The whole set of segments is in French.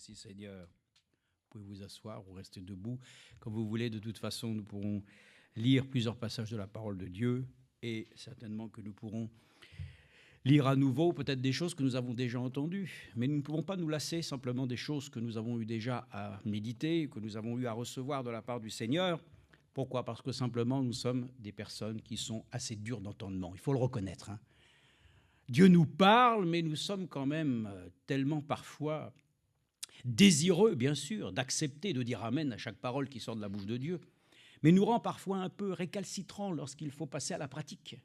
Merci Seigneur. Vous pouvez vous asseoir ou rester debout comme vous voulez. De toute façon, nous pourrons lire plusieurs passages de la parole de Dieu et certainement que nous pourrons lire à nouveau peut-être des choses que nous avons déjà entendues. Mais nous ne pouvons pas nous lasser simplement des choses que nous avons eu déjà à méditer, que nous avons eu à recevoir de la part du Seigneur. Pourquoi ? Parce que simplement nous sommes des personnes qui sont assez dures d'entendement. Il faut le reconnaître. Dieu nous parle, mais nous sommes quand même tellement parfois désireux, bien sûr, d'accepter, de dire amen à chaque parole qui sort de la bouche de Dieu, mais nous rend parfois un peu récalcitrants lorsqu'il faut passer à la pratique.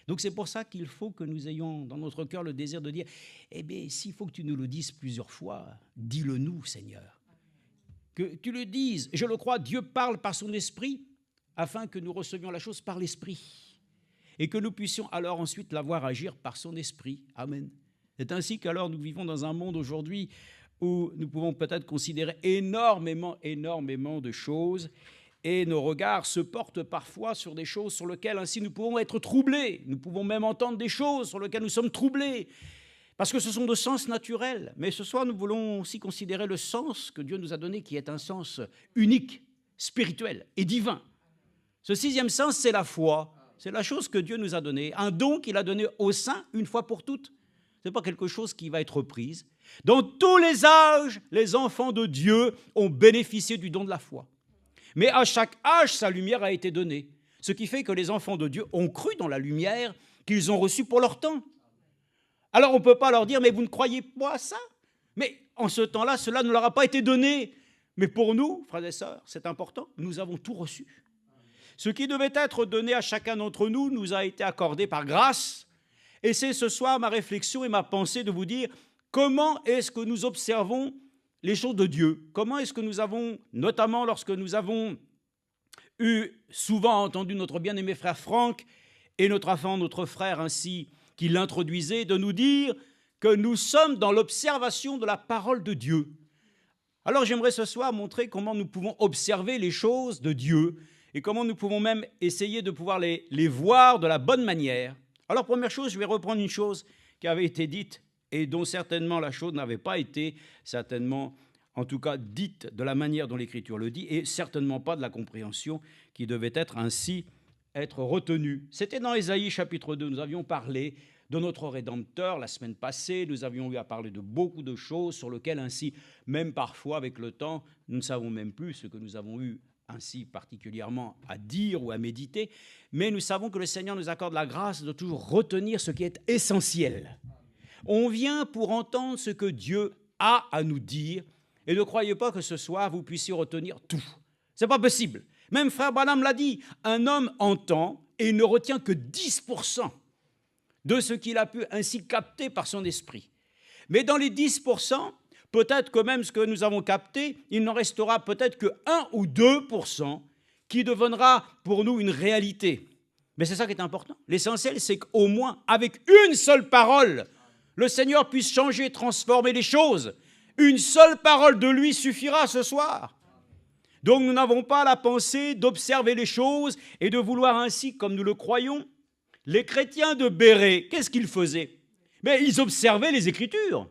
Donc c'est pour ça qu'il faut que nous ayons dans notre cœur le désir de dire « Eh bien, s'il faut que tu nous le dises plusieurs fois, dis-le nous, Seigneur. » Que tu le dises. Je le crois, Dieu parle par son esprit afin que nous recevions la chose par l'esprit et que nous puissions alors ensuite la voir agir par son esprit. Amen. C'est ainsi qu'alors nous vivons dans un monde aujourd'hui où nous pouvons peut-être considérer énormément de choses et nos regards se portent parfois sur des choses sur lesquelles ainsi nous pouvons être troublés. Nous pouvons même entendre des choses sur lesquelles nous sommes troublés parce que ce sont de sens naturels. Mais ce soir, nous voulons aussi considérer le sens que Dieu nous a donné qui est un sens unique, spirituel et divin. Ce sixième sens, c'est la foi. C'est la chose que Dieu nous a donnée, un don qu'il a donné aux saints une fois pour toutes. Ce n'est pas quelque chose qui va être prise. Dans tous les âges, les enfants de Dieu ont bénéficié du don de la foi. Mais à chaque âge, sa lumière a été donnée. Ce qui fait que les enfants de Dieu ont cru dans la lumière qu'ils ont reçue pour leur temps. Alors on ne peut pas leur dire, mais vous ne croyez pas à ça ? Mais en ce temps-là, cela ne leur a pas été donné. Mais pour nous, frères et sœurs, c'est important, nous avons tout reçu. Ce qui devait être donné à chacun d'entre nous nous a été accordé par grâce. Et c'est ce soir ma réflexion et ma pensée de vous dire comment est-ce que nous observons les choses de Dieu. Comment est-ce que nous avons, notamment lorsque nous avons eu souvent entendu notre bien-aimé frère Franck et notre frère ainsi qui l'introduisait, de nous dire que nous sommes dans l'observation de la parole de Dieu. Alors j'aimerais ce soir montrer comment nous pouvons observer les choses de Dieu et comment nous pouvons même essayer de pouvoir les voir de la bonne manière. Alors, première chose, je vais reprendre une chose qui avait été dite et dont certainement la chose n'avait pas été, certainement, en tout cas, dite de la manière dont l'Écriture le dit et certainement pas de la compréhension qui devait être ainsi être retenue. C'était dans Ésaïe chapitre 2, nous avions parlé de notre Rédempteur la semaine passée, nous avions eu à parler de beaucoup de choses sur lesquelles ainsi, même parfois avec le temps, nous ne savons même plus ce que nous avons eu ainsi particulièrement à dire ou à méditer, mais nous savons que le Seigneur nous accorde la grâce de toujours retenir ce qui est essentiel. On vient pour entendre ce que Dieu a à nous dire, et ne croyez pas que ce soir vous puissiez retenir tout. Ce n'est pas possible. Même frère Branham l'a dit, un homme entend et il ne retient que 10% de ce qu'il a pu ainsi capter par son esprit. Mais dans les 10%, peut-être que même ce que nous avons capté, il n'en restera peut-être que 1 ou 2% qui deviendra pour nous une réalité. Mais c'est ça qui est important. L'essentiel, c'est qu'au moins, avec une seule parole, le Seigneur puisse changer, transformer les choses. Une seule parole de lui suffira ce soir. Donc nous n'avons pas la pensée d'observer les choses et de vouloir ainsi, comme nous le croyons, les chrétiens de Bérée, qu'est-ce qu'ils faisaient ? Mais ils observaient les Écritures.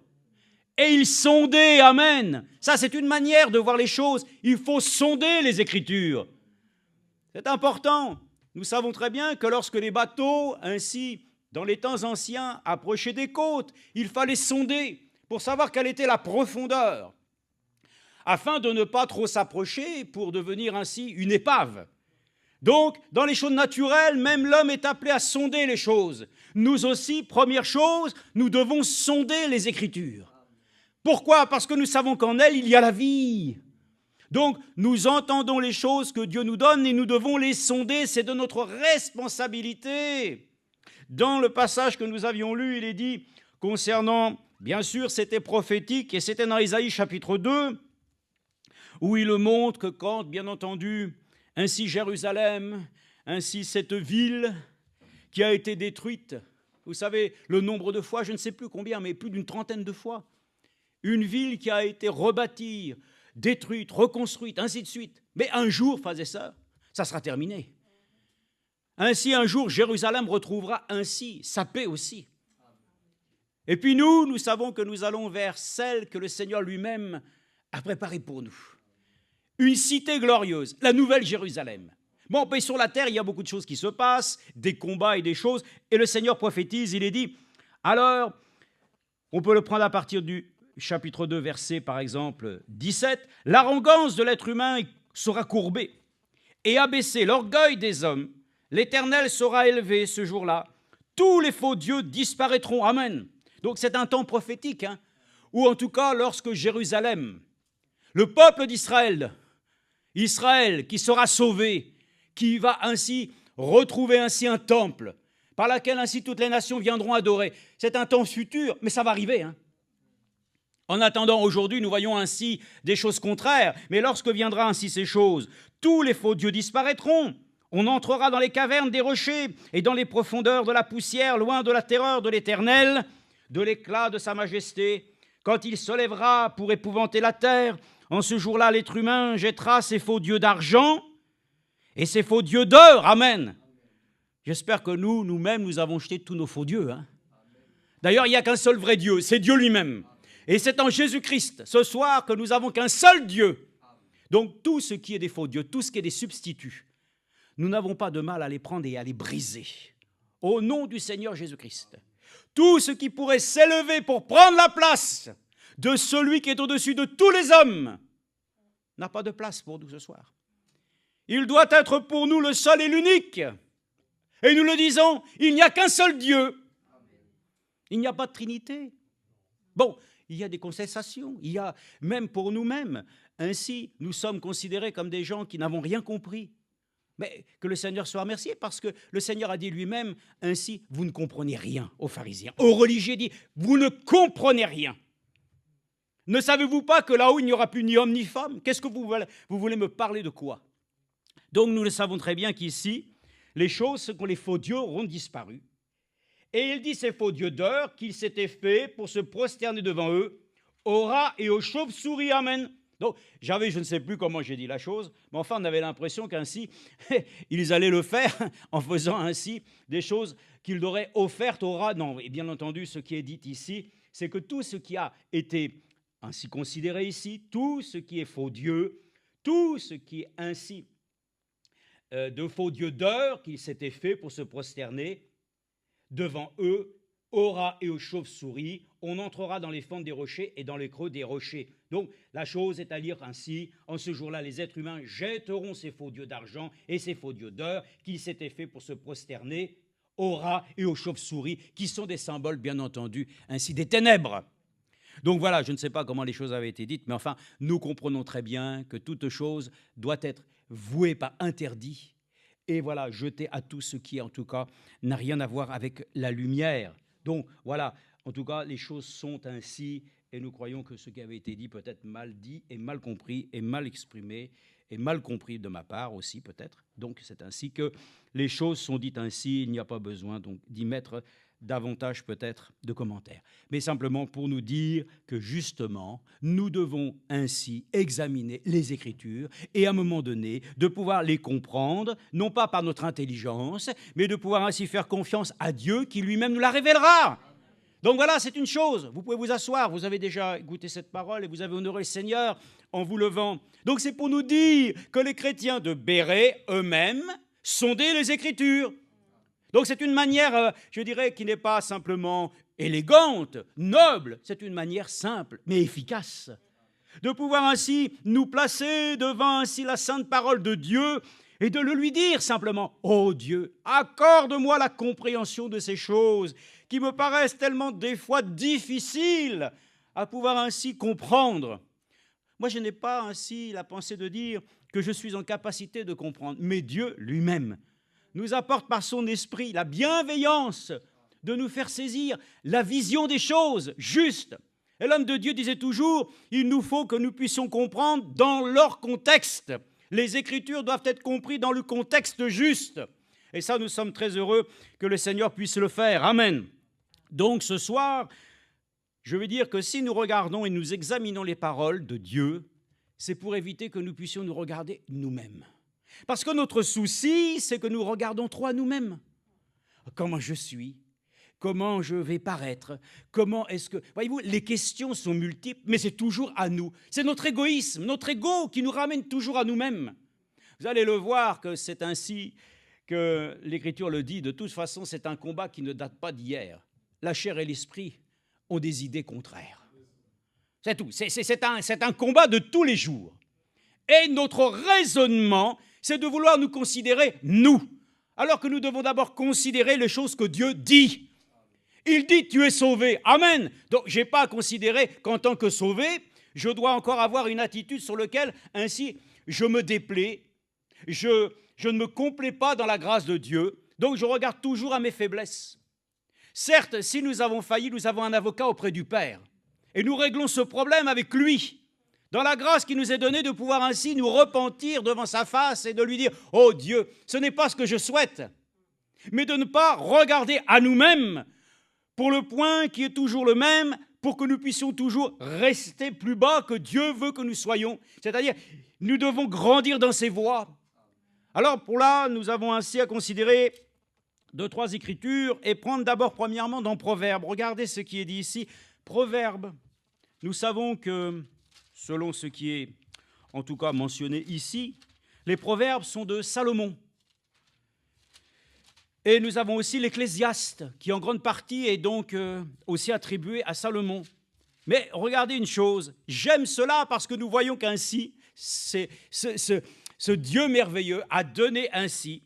Et ils sondaient, amen. Ça, c'est une manière de voir les choses. Il faut sonder les Écritures. C'est important. Nous savons très bien que lorsque les bateaux, ainsi, dans les temps anciens, approchaient des côtes, il fallait sonder pour savoir quelle était la profondeur, afin de ne pas trop s'approcher pour devenir ainsi une épave. Donc, dans les choses naturelles, même l'homme est appelé à sonder les choses. Nous aussi, première chose, nous devons sonder les Écritures. Pourquoi ? Parce que nous savons qu'en elles, il y a la vie. Donc, nous entendons les choses que Dieu nous donne et nous devons les sonder. C'est de notre responsabilité. Dans le passage que nous avions lu, il est dit, concernant, bien sûr, c'était prophétique, et c'était dans Ésaïe chapitre 2, où il montre que quand, bien entendu, ainsi Jérusalem, ainsi cette ville qui a été détruite, vous savez, le nombre de fois, je ne sais plus combien, mais plus d'une trentaine de fois, une ville qui a été rebâtie, détruite, reconstruite, ainsi de suite. Mais un jour, frères et sœurs, ça sera terminé. Ainsi, un jour, Jérusalem retrouvera ainsi sa paix aussi. Et puis nous savons que nous allons vers celle que le Seigneur lui-même a préparé pour nous une cité glorieuse, la nouvelle Jérusalem. Bon, puis sur la terre, il y a beaucoup de choses qui se passent, des combats et des choses, et le Seigneur prophétise, il est dit, alors, on peut le prendre à partir du chapitre 2, verset, par exemple, 17, « L'arrogance de l'être humain sera courbée et abaissée, l'orgueil des hommes, l'Éternel sera élevé ce jour-là, tous les faux dieux disparaîtront. » Amen. Donc c'est un temps prophétique, hein, ou en tout cas lorsque Jérusalem, le peuple d'Israël, Israël qui sera sauvé, qui va ainsi retrouver ainsi un temple, par lequel ainsi toutes les nations viendront adorer. C'est un temps futur, mais ça va arriver. Hein. En attendant, aujourd'hui, nous voyons ainsi des choses contraires, mais lorsque viendra ainsi ces choses, tous les faux dieux disparaîtront. On entrera dans les cavernes des rochers et dans les profondeurs de la poussière, loin de la terreur de l'Éternel, de l'éclat de sa majesté. Quand il se lèvera pour épouvanter la terre, en ce jour-là, l'être humain jettera ses faux dieux d'argent et ses faux dieux d'or. Amen. J'espère que nous-mêmes, nous avons jeté tous nos faux dieux. Hein. D'ailleurs, il n'y a qu'un seul vrai Dieu, c'est Dieu lui-même. Et c'est en Jésus-Christ, ce soir, que nous n'avons qu'un seul Dieu. Donc, tout ce qui est des faux dieux, tout ce qui est des substituts, nous n'avons pas de mal à les prendre et à les briser. Au nom du Seigneur Jésus-Christ. Tout ce qui pourrait s'élever pour prendre la place de celui qui est au-dessus de tous les hommes n'a pas de place pour nous ce soir. Il doit être pour nous le seul et l'unique. Et nous le disons, il n'y a qu'un seul Dieu. Il n'y a pas de Trinité. Bon, il y a des contestations, il y a même pour nous-mêmes. Ainsi, nous sommes considérés comme des gens qui n'avons rien compris. Mais que le Seigneur soit remercié, parce que le Seigneur a dit lui-même, ainsi, vous ne comprenez rien aux pharisiens. Aux religieux, il dit, vous ne comprenez rien. Ne savez-vous pas que là-haut, il n'y aura plus ni homme ni femme? Qu'est-ce que vous voulez me parler de quoi? Donc nous le savons très bien qu'ici, les choses, ce que les faux dieux auront disparu. Et il dit ces faux dieux d'or qu'il s'était fait pour se prosterner devant eux, aux rats et aux chauves-souris. Amen. Donc, je ne sais plus comment j'ai dit la chose, mais enfin, on avait l'impression qu'ainsi, ils allaient le faire en faisant ainsi des choses qu'ils auraient offertes aux rats. Non, et bien entendu, ce qui est dit ici, c'est que tout ce qui a été ainsi considéré ici, tout ce qui est faux dieu, tout ce qui est ainsi de faux dieux d'or qu'il s'était fait pour se prosterner devant eux, aux rats et aux chauves-souris, on entrera dans les fentes des rochers et dans les creux des rochers. Donc, la chose est à lire ainsi. En ce jour-là, les êtres humains jetteront ces faux dieux d'argent et ces faux dieux d'or qu'ils s'étaient fait pour se prosterner aux rats et aux chauves-souris, qui sont des symboles, bien entendu, ainsi des ténèbres. Donc voilà, je ne sais pas comment les choses avaient été dites, mais enfin, nous comprenons très bien que toute chose doit être vouée par interdit et voilà, jeté à tout ce qui, en tout cas, n'a rien à voir avec la lumière. Donc, voilà, en tout cas, les choses sont ainsi, et nous croyons que ce qui avait été dit peut être mal dit, et mal compris, et mal exprimé, et mal compris de ma part aussi, peut-être. Donc, c'est ainsi que les choses sont dites ainsi, il n'y a pas besoin donc d'y mettre davantage peut-être de commentaires, mais simplement pour nous dire que justement, nous devons ainsi examiner les Écritures et à un moment donné, de pouvoir les comprendre, non pas par notre intelligence, mais de pouvoir ainsi faire confiance à Dieu qui lui-même nous la révélera. Donc voilà, c'est une chose. Vous pouvez vous asseoir, vous avez déjà goûté cette parole et vous avez honoré le Seigneur en vous levant. Donc c'est pour nous dire que les chrétiens de Béret eux-mêmes sondaient les Écritures. Donc c'est une manière, je dirais, qui n'est pas simplement élégante, noble, c'est une manière simple, mais efficace, de pouvoir ainsi nous placer devant ainsi la sainte parole de Dieu et de le lui dire simplement, « Oh Dieu, accorde-moi la compréhension de ces choses qui me paraissent tellement des fois difficiles à pouvoir ainsi comprendre. » Moi, je n'ai pas ainsi la pensée de dire que je suis en capacité de comprendre, mais Dieu lui-même nous apporte par son esprit la bienveillance de nous faire saisir la vision des choses justes. Et l'homme de Dieu disait toujours, il nous faut que nous puissions comprendre dans leur contexte. Les Écritures doivent être comprises dans le contexte juste. Et ça, nous sommes très heureux que le Seigneur puisse le faire. Amen. Donc ce soir, je veux dire que si nous regardons et nous examinons les paroles de Dieu, c'est pour éviter que nous puissions nous regarder nous-mêmes. Parce que notre souci, c'est que nous regardons trop à nous-mêmes. Comment je suis? comment je vais paraître, comment est-ce que... Voyez-vous, les questions sont multiples, mais c'est toujours à nous. C'est notre égoïsme, notre ego qui nous ramène toujours à nous-mêmes. Vous allez le voir que c'est ainsi que l'Écriture le dit. De toute façon, c'est un combat qui ne date pas d'hier. La chair et l'esprit ont des idées contraires. C'est tout. C'est un combat de tous les jours. Et notre raisonnement, c'est de vouloir nous considérer nous, alors que nous devons d'abord considérer les choses que Dieu dit. Il dit, tu es sauvé. Amen. Donc, je n'ai pas à considérer qu'en tant que sauvé, je dois encore avoir une attitude sur laquelle, ainsi, je me déplais, je ne me complais pas dans la grâce de Dieu. Donc, je regarde toujours à mes faiblesses. Certes, si nous avons failli, nous avons un avocat auprès du Père. Et nous réglons ce problème avec lui, dans la grâce qui nous est donnée de pouvoir ainsi nous repentir devant sa face et de lui dire « Oh Dieu, ce n'est pas ce que je souhaite », mais de ne pas regarder à nous-mêmes pour le point qui est toujours le même, pour que nous puissions toujours rester plus bas que Dieu veut que nous soyons. C'est-à-dire, nous devons grandir dans ses voies. Alors, pour là, nous avons ainsi à considérer 2-3 écritures et prendre d'abord, premièrement, dans Proverbes. Regardez ce qui est dit ici. Proverbes, nous savons que, selon ce qui est en tout cas mentionné ici, les Proverbes sont de Salomon. Et nous avons aussi l'Ecclésiaste, qui en grande partie est donc aussi attribué à Salomon. Mais regardez une chose, j'aime cela parce que nous voyons qu'ainsi, ce Dieu merveilleux a donné ainsi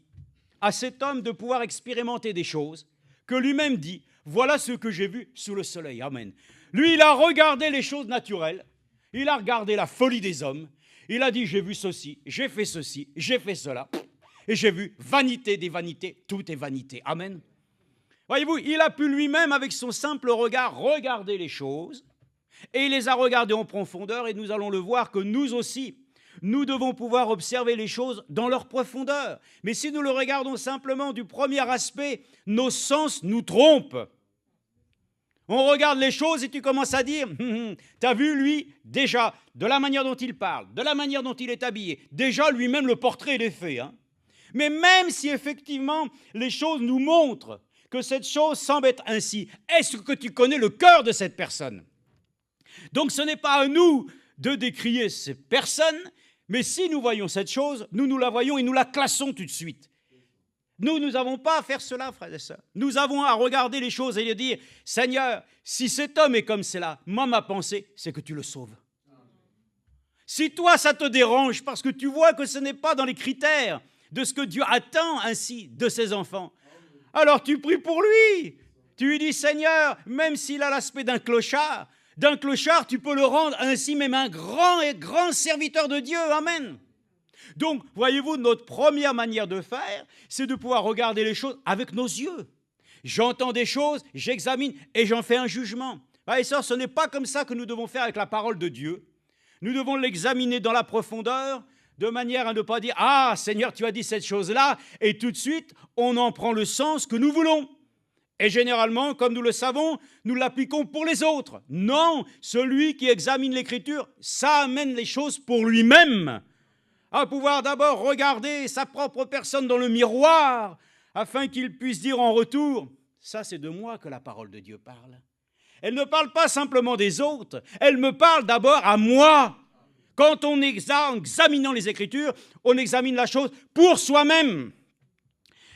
à cet homme de pouvoir expérimenter des choses que lui-même dit, voilà ce que j'ai vu sous le soleil. Amen. Lui, il a regardé les choses naturelles, il a regardé la folie des hommes, il a dit, j'ai vu ceci, j'ai fait cela. Et j'ai vu vanité des vanités, tout est vanité. Amen. Voyez-vous, il a pu lui-même, avec son simple regard, regarder les choses, et il les a regardées en profondeur, et nous allons le voir que nous aussi, nous devons pouvoir observer les choses dans leur profondeur. Mais si nous le regardons simplement du premier aspect, nos sens nous trompent. On regarde les choses et tu commences à dire, t'as vu lui, déjà, de la manière dont il parle, de la manière dont il est habillé, déjà lui-même le portrait il est fait, hein. Mais même si effectivement les choses nous montrent que cette chose semble être ainsi, est-ce que tu connais le cœur de cette personne? Donc ce n'est pas à nous de décrier cette personne, mais si nous voyons cette chose, nous la voyons et nous la classons tout de suite. Nous n'avons pas à faire cela, frères et sœurs. Nous avons à regarder les choses et de dire, Seigneur, si cet homme est comme cela, moi ma pensée, c'est que tu le sauves. Si toi ça te dérange parce que tu vois que ce n'est pas dans les critères de ce que Dieu attend ainsi de ses enfants, alors tu pries pour lui. Tu lui dis, Seigneur, même s'il a l'aspect d'un clochard, tu peux le rendre ainsi même un grand serviteur de Dieu. Amen. Donc, voyez-vous, notre première manière de faire, c'est de pouvoir regarder les choses avec nos yeux. J'entends des choses, j'examine et j'en fais un jugement. Et ça, ce n'est pas comme ça que nous devons faire avec la parole de Dieu. Nous devons l'examiner dans la profondeur, de manière à ne pas dire « Ah, Seigneur, tu as dit cette chose-là » et tout de suite, on en prend le sens que nous voulons. Et généralement, comme nous le savons, nous l'appliquons pour les autres. Non, celui qui examine l'Écriture, ça amène les choses pour lui-même, à pouvoir d'abord regarder sa propre personne dans le miroir, afin qu'il puisse dire en retour « Ça, c'est de moi que la parole de Dieu parle. » Elle ne parle pas simplement des autres, elle me parle d'abord à moi. Quand on examinant les Écritures, on examine la chose pour soi-même.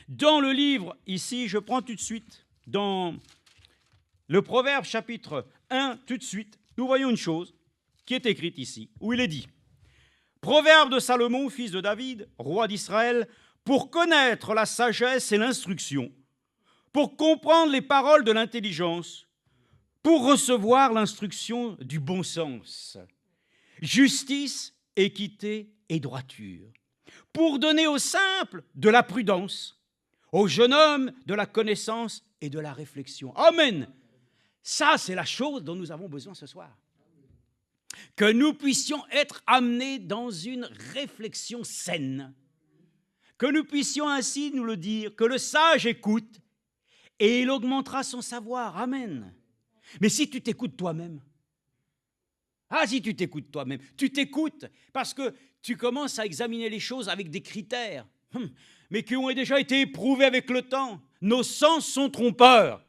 Dans le livre, ici, je prends tout de suite, dans le Proverbe chapitre 1, tout de suite, nous voyons une chose qui est écrite ici, où il est dit « Proverbe de Salomon, fils de David, roi d'Israël, pour connaître la sagesse et l'instruction, pour comprendre les paroles de l'intelligence, pour recevoir l'instruction du bon sens. » Justice, équité et droiture, pour donner aux simples de la prudence, aux jeunes hommes de la connaissance et de la réflexion. Amen. Ça, c'est la chose dont nous avons besoin ce soir. Que nous puissions être amenés dans une réflexion saine, que nous puissions ainsi nous le dire, que le sage écoute et il augmentera son savoir. Amen. Mais si tu t'écoutes toi-même, si tu t'écoutes toi-même, tu t'écoutes parce que tu commences à examiner les choses avec des critères, mais qui ont déjà été éprouvés avec le temps. Nos sens sont trompeurs.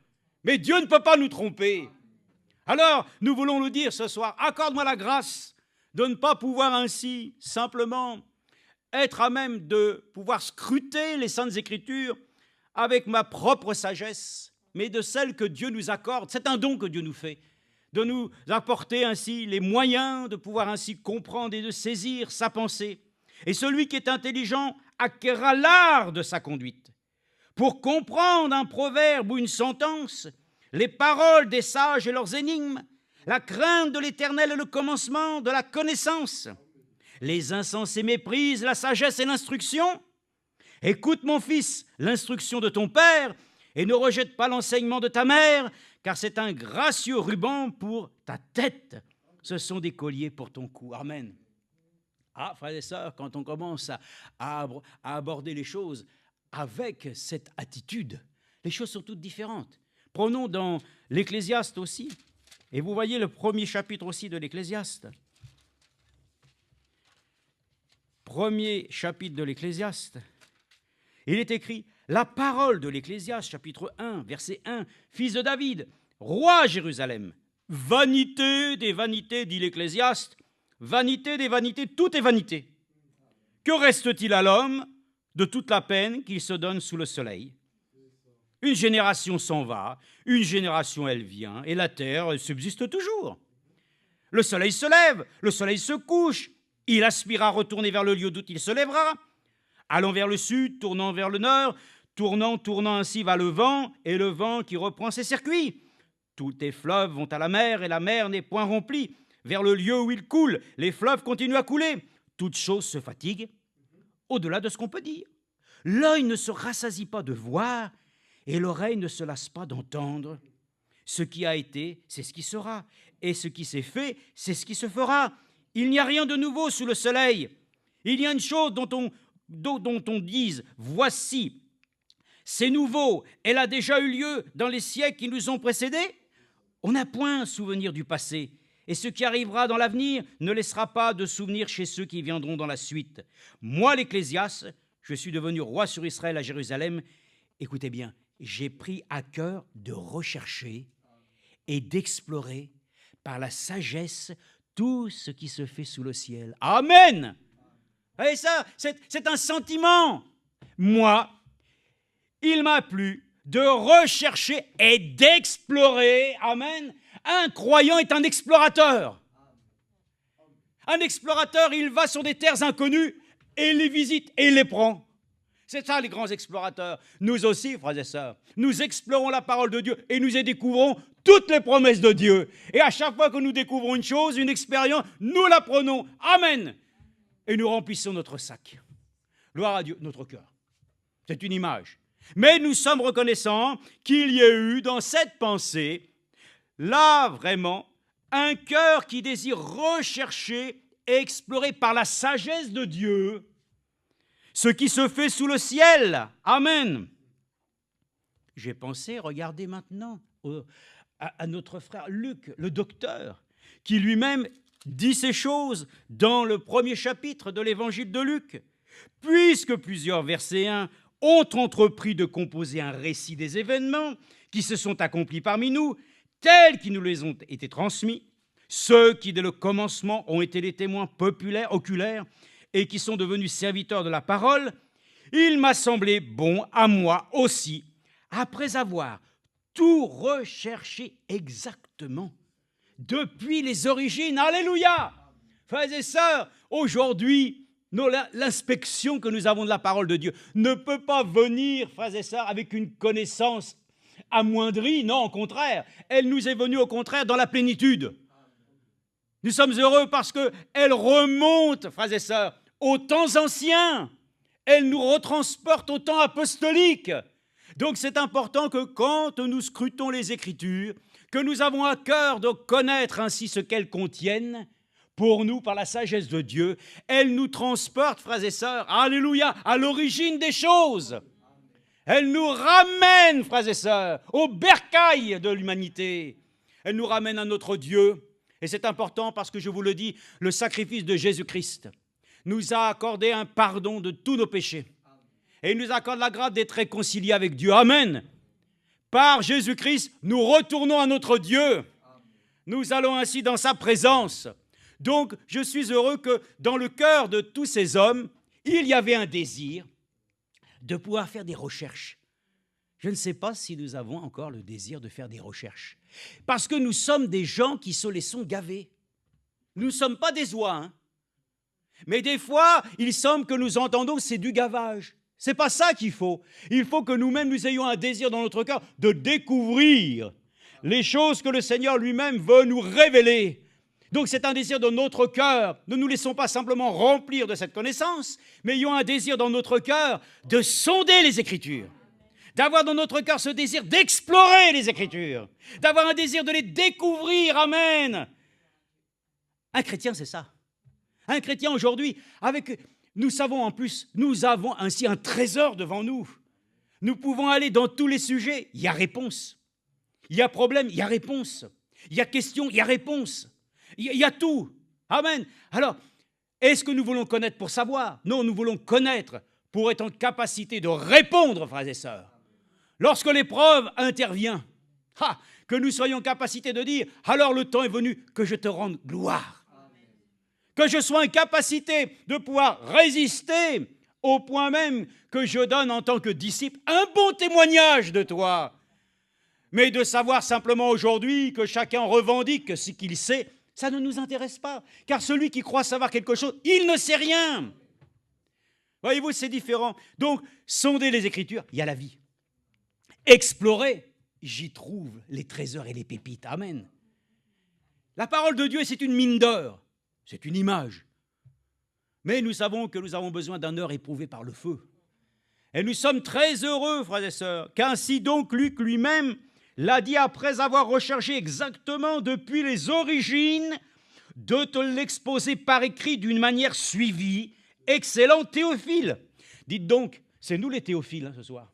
Mais Dieu ne peut pas nous tromper. Alors, nous voulons nous dire ce soir, accorde-moi la grâce de ne pas pouvoir ainsi simplement être à même de pouvoir scruter les Saintes Écritures avec ma propre sagesse, mais de celle que Dieu nous accorde. C'est un don que Dieu nous fait, de nous apporter ainsi les moyens de pouvoir ainsi comprendre et de saisir sa pensée. Et celui qui est intelligent acquérera l'art de sa conduite. Pour comprendre un proverbe ou une sentence, les paroles des sages et leurs énigmes, la crainte de l'Éternel est le commencement de la connaissance. Les insensés méprisent la sagesse et l'instruction. Écoute, mon fils, l'instruction de ton père, et ne rejette pas l'enseignement de ta mère, car c'est un gracieux ruban pour ta tête. Ce sont des colliers pour ton cou. Amen. Ah, frères et sœurs, quand on commence à aborder les choses avec cette attitude, les choses sont toutes différentes. Prenons dans l'Ecclésiaste aussi, et vous voyez le premier chapitre aussi de l'Ecclésiaste. Premier chapitre de l'Ecclésiaste. Il est écrit, la parole de l'Ecclésiaste, chapitre 1, verset 1, fils de David, roi à Jérusalem. Vanité des vanités, dit l'Ecclésiaste, vanité des vanités, tout est vanité. Que reste-t-il à l'homme de toute la peine qu'il se donne sous le soleil? Une génération s'en va, une génération elle vient, et la terre elle subsiste toujours. Le soleil se lève, le soleil se couche, il aspirera à retourner vers le lieu d'où il se lèvera. Allant vers le sud, tournant vers le nord, tournant ainsi va le vent, et le vent qui reprend ses circuits. Tous tes fleuves vont à la mer, et la mer n'est point remplie. Vers le lieu où ils coulent, les fleuves continuent à couler. Toute chose se fatigue, au-delà de ce qu'on peut dire. L'œil ne se rassasie pas de voir, et l'oreille ne se lasse pas d'entendre. Ce qui a été, c'est ce qui sera, et ce qui s'est fait, c'est ce qui se fera. Il n'y a rien de nouveau sous le soleil. Il y a une chose dont on dise, voici, c'est nouveau, elle a déjà eu lieu dans les siècles qui nous ont précédés. On n'a point souvenir du passé, et ce qui arrivera dans l'avenir ne laissera pas de souvenir chez ceux qui viendront dans la suite. Moi, l'Ecclésiaste, je suis devenu roi sur Israël à Jérusalem. Écoutez bien, j'ai pris à cœur de rechercher et d'explorer par la sagesse tout ce qui se fait sous le ciel. Amen. Et ça, c'est un sentiment. Moi, il m'a plu de rechercher et d'explorer. Amen. Un croyant est un explorateur. Un explorateur, il va sur des terres inconnues et il les visite et il les prend. C'est ça les grands explorateurs. Nous aussi, frères et sœurs, nous explorons la parole de Dieu et nous y découvrons toutes les promesses de Dieu. Et à chaque fois que nous découvrons une chose, une expérience, nous la prenons. Amen. Et nous remplissons notre sac. Gloire à Dieu, notre cœur. C'est une image. Mais nous sommes reconnaissants qu'il y ait eu dans cette pensée, là vraiment, un cœur qui désire rechercher et explorer par la sagesse de Dieu ce qui se fait sous le ciel. Amen. J'ai pensé, regardez maintenant à notre frère Luc, le docteur, qui lui-même dit ces choses dans le premier chapitre de l'évangile de Luc. Puisque plusieurs, verset 1, ont entrepris de composer un récit des événements qui se sont accomplis parmi nous, tels qu'ils nous les ont été transmis, ceux qui dès le commencement ont été les témoins populaires, oculaires, et qui sont devenus serviteurs de la parole, il m'a semblé bon à moi aussi, après avoir tout recherché exactement, depuis les origines. Alléluia! Frères et sœurs, aujourd'hui, l'inspection que nous avons de la parole de Dieu ne peut pas venir, frères et sœurs, avec une connaissance amoindrie. Non, au contraire, elle nous est venue au contraire dans la plénitude. Nous sommes heureux parce qu'elle remonte, frères et sœurs, aux temps anciens. Elle nous retransporte au temps apostolique. Donc c'est important que quand nous scrutons les Écritures, que nous avons à cœur de connaître ainsi ce qu'elles contiennent, pour nous, par la sagesse de Dieu, elles nous transportent, frères et sœurs, alléluia, à l'origine des choses. Elles nous ramènent, frères et sœurs, au bercail de l'humanité. Elles nous ramènent à notre Dieu. Et c'est important parce que, je vous le dis, le sacrifice de Jésus-Christ nous a accordé un pardon de tous nos péchés. Et il nous accorde la grâce d'être réconciliés avec Dieu. Amen. Par Jésus-Christ, nous retournons à notre Dieu. Nous allons ainsi dans sa présence. Donc, je suis heureux que dans le cœur de tous ces hommes, il y avait un désir de pouvoir faire des recherches. Je ne sais pas si nous avons encore le désir de faire des recherches. Parce que nous sommes des gens qui se laissons gaver. Nous ne sommes pas des oies, hein. Mais des fois, il semble que nous entendons que c'est du gavage. Ce n'est pas ça qu'il faut. Il faut que nous-mêmes, nous ayons un désir dans notre cœur de découvrir les choses que le Seigneur lui-même veut nous révéler. Donc c'est un désir de notre cœur. Ne nous laissons pas simplement remplir de cette connaissance, mais ayons un désir dans notre cœur de sonder les Écritures, d'avoir dans notre cœur ce désir d'explorer les Écritures, d'avoir un désir de les découvrir. Amen. Un chrétien, c'est ça. Un chrétien aujourd'hui, nous savons en plus, nous avons ainsi un trésor devant nous. Nous pouvons aller dans tous les sujets, il y a réponse. Il y a problème, il y a réponse. Il y a question, il y a réponse. Il y a tout. Amen. Alors, est-ce que nous voulons connaître pour savoir? Non, nous voulons connaître pour être en capacité de répondre, frères et sœurs. Lorsque l'épreuve intervient, que nous soyons en capacité de dire, alors le temps est venu que je te rende gloire. Amen. Que je sois en capacité de pouvoir résister au point même que je donne en tant que disciple un bon témoignage de toi. Mais de savoir simplement aujourd'hui que chacun revendique ce qu'il sait, ça ne nous intéresse pas. Car celui qui croit savoir quelque chose, il ne sait rien. Voyez-vous, c'est différent. Donc, sonder les Écritures, il y a la vie. Explorer, j'y trouve les trésors et les pépites. Amen. La parole de Dieu, c'est une mine d'or. C'est une image. Mais nous savons que nous avons besoin d'un or éprouvé par le feu. Et nous sommes très heureux, frères et sœurs, qu'ainsi donc Luc lui-même l'a dit après avoir recherché exactement depuis les origines, de te l'exposer par écrit d'une manière suivie. Excellent Théophile. Dites donc, c'est nous les Théophiles ce soir.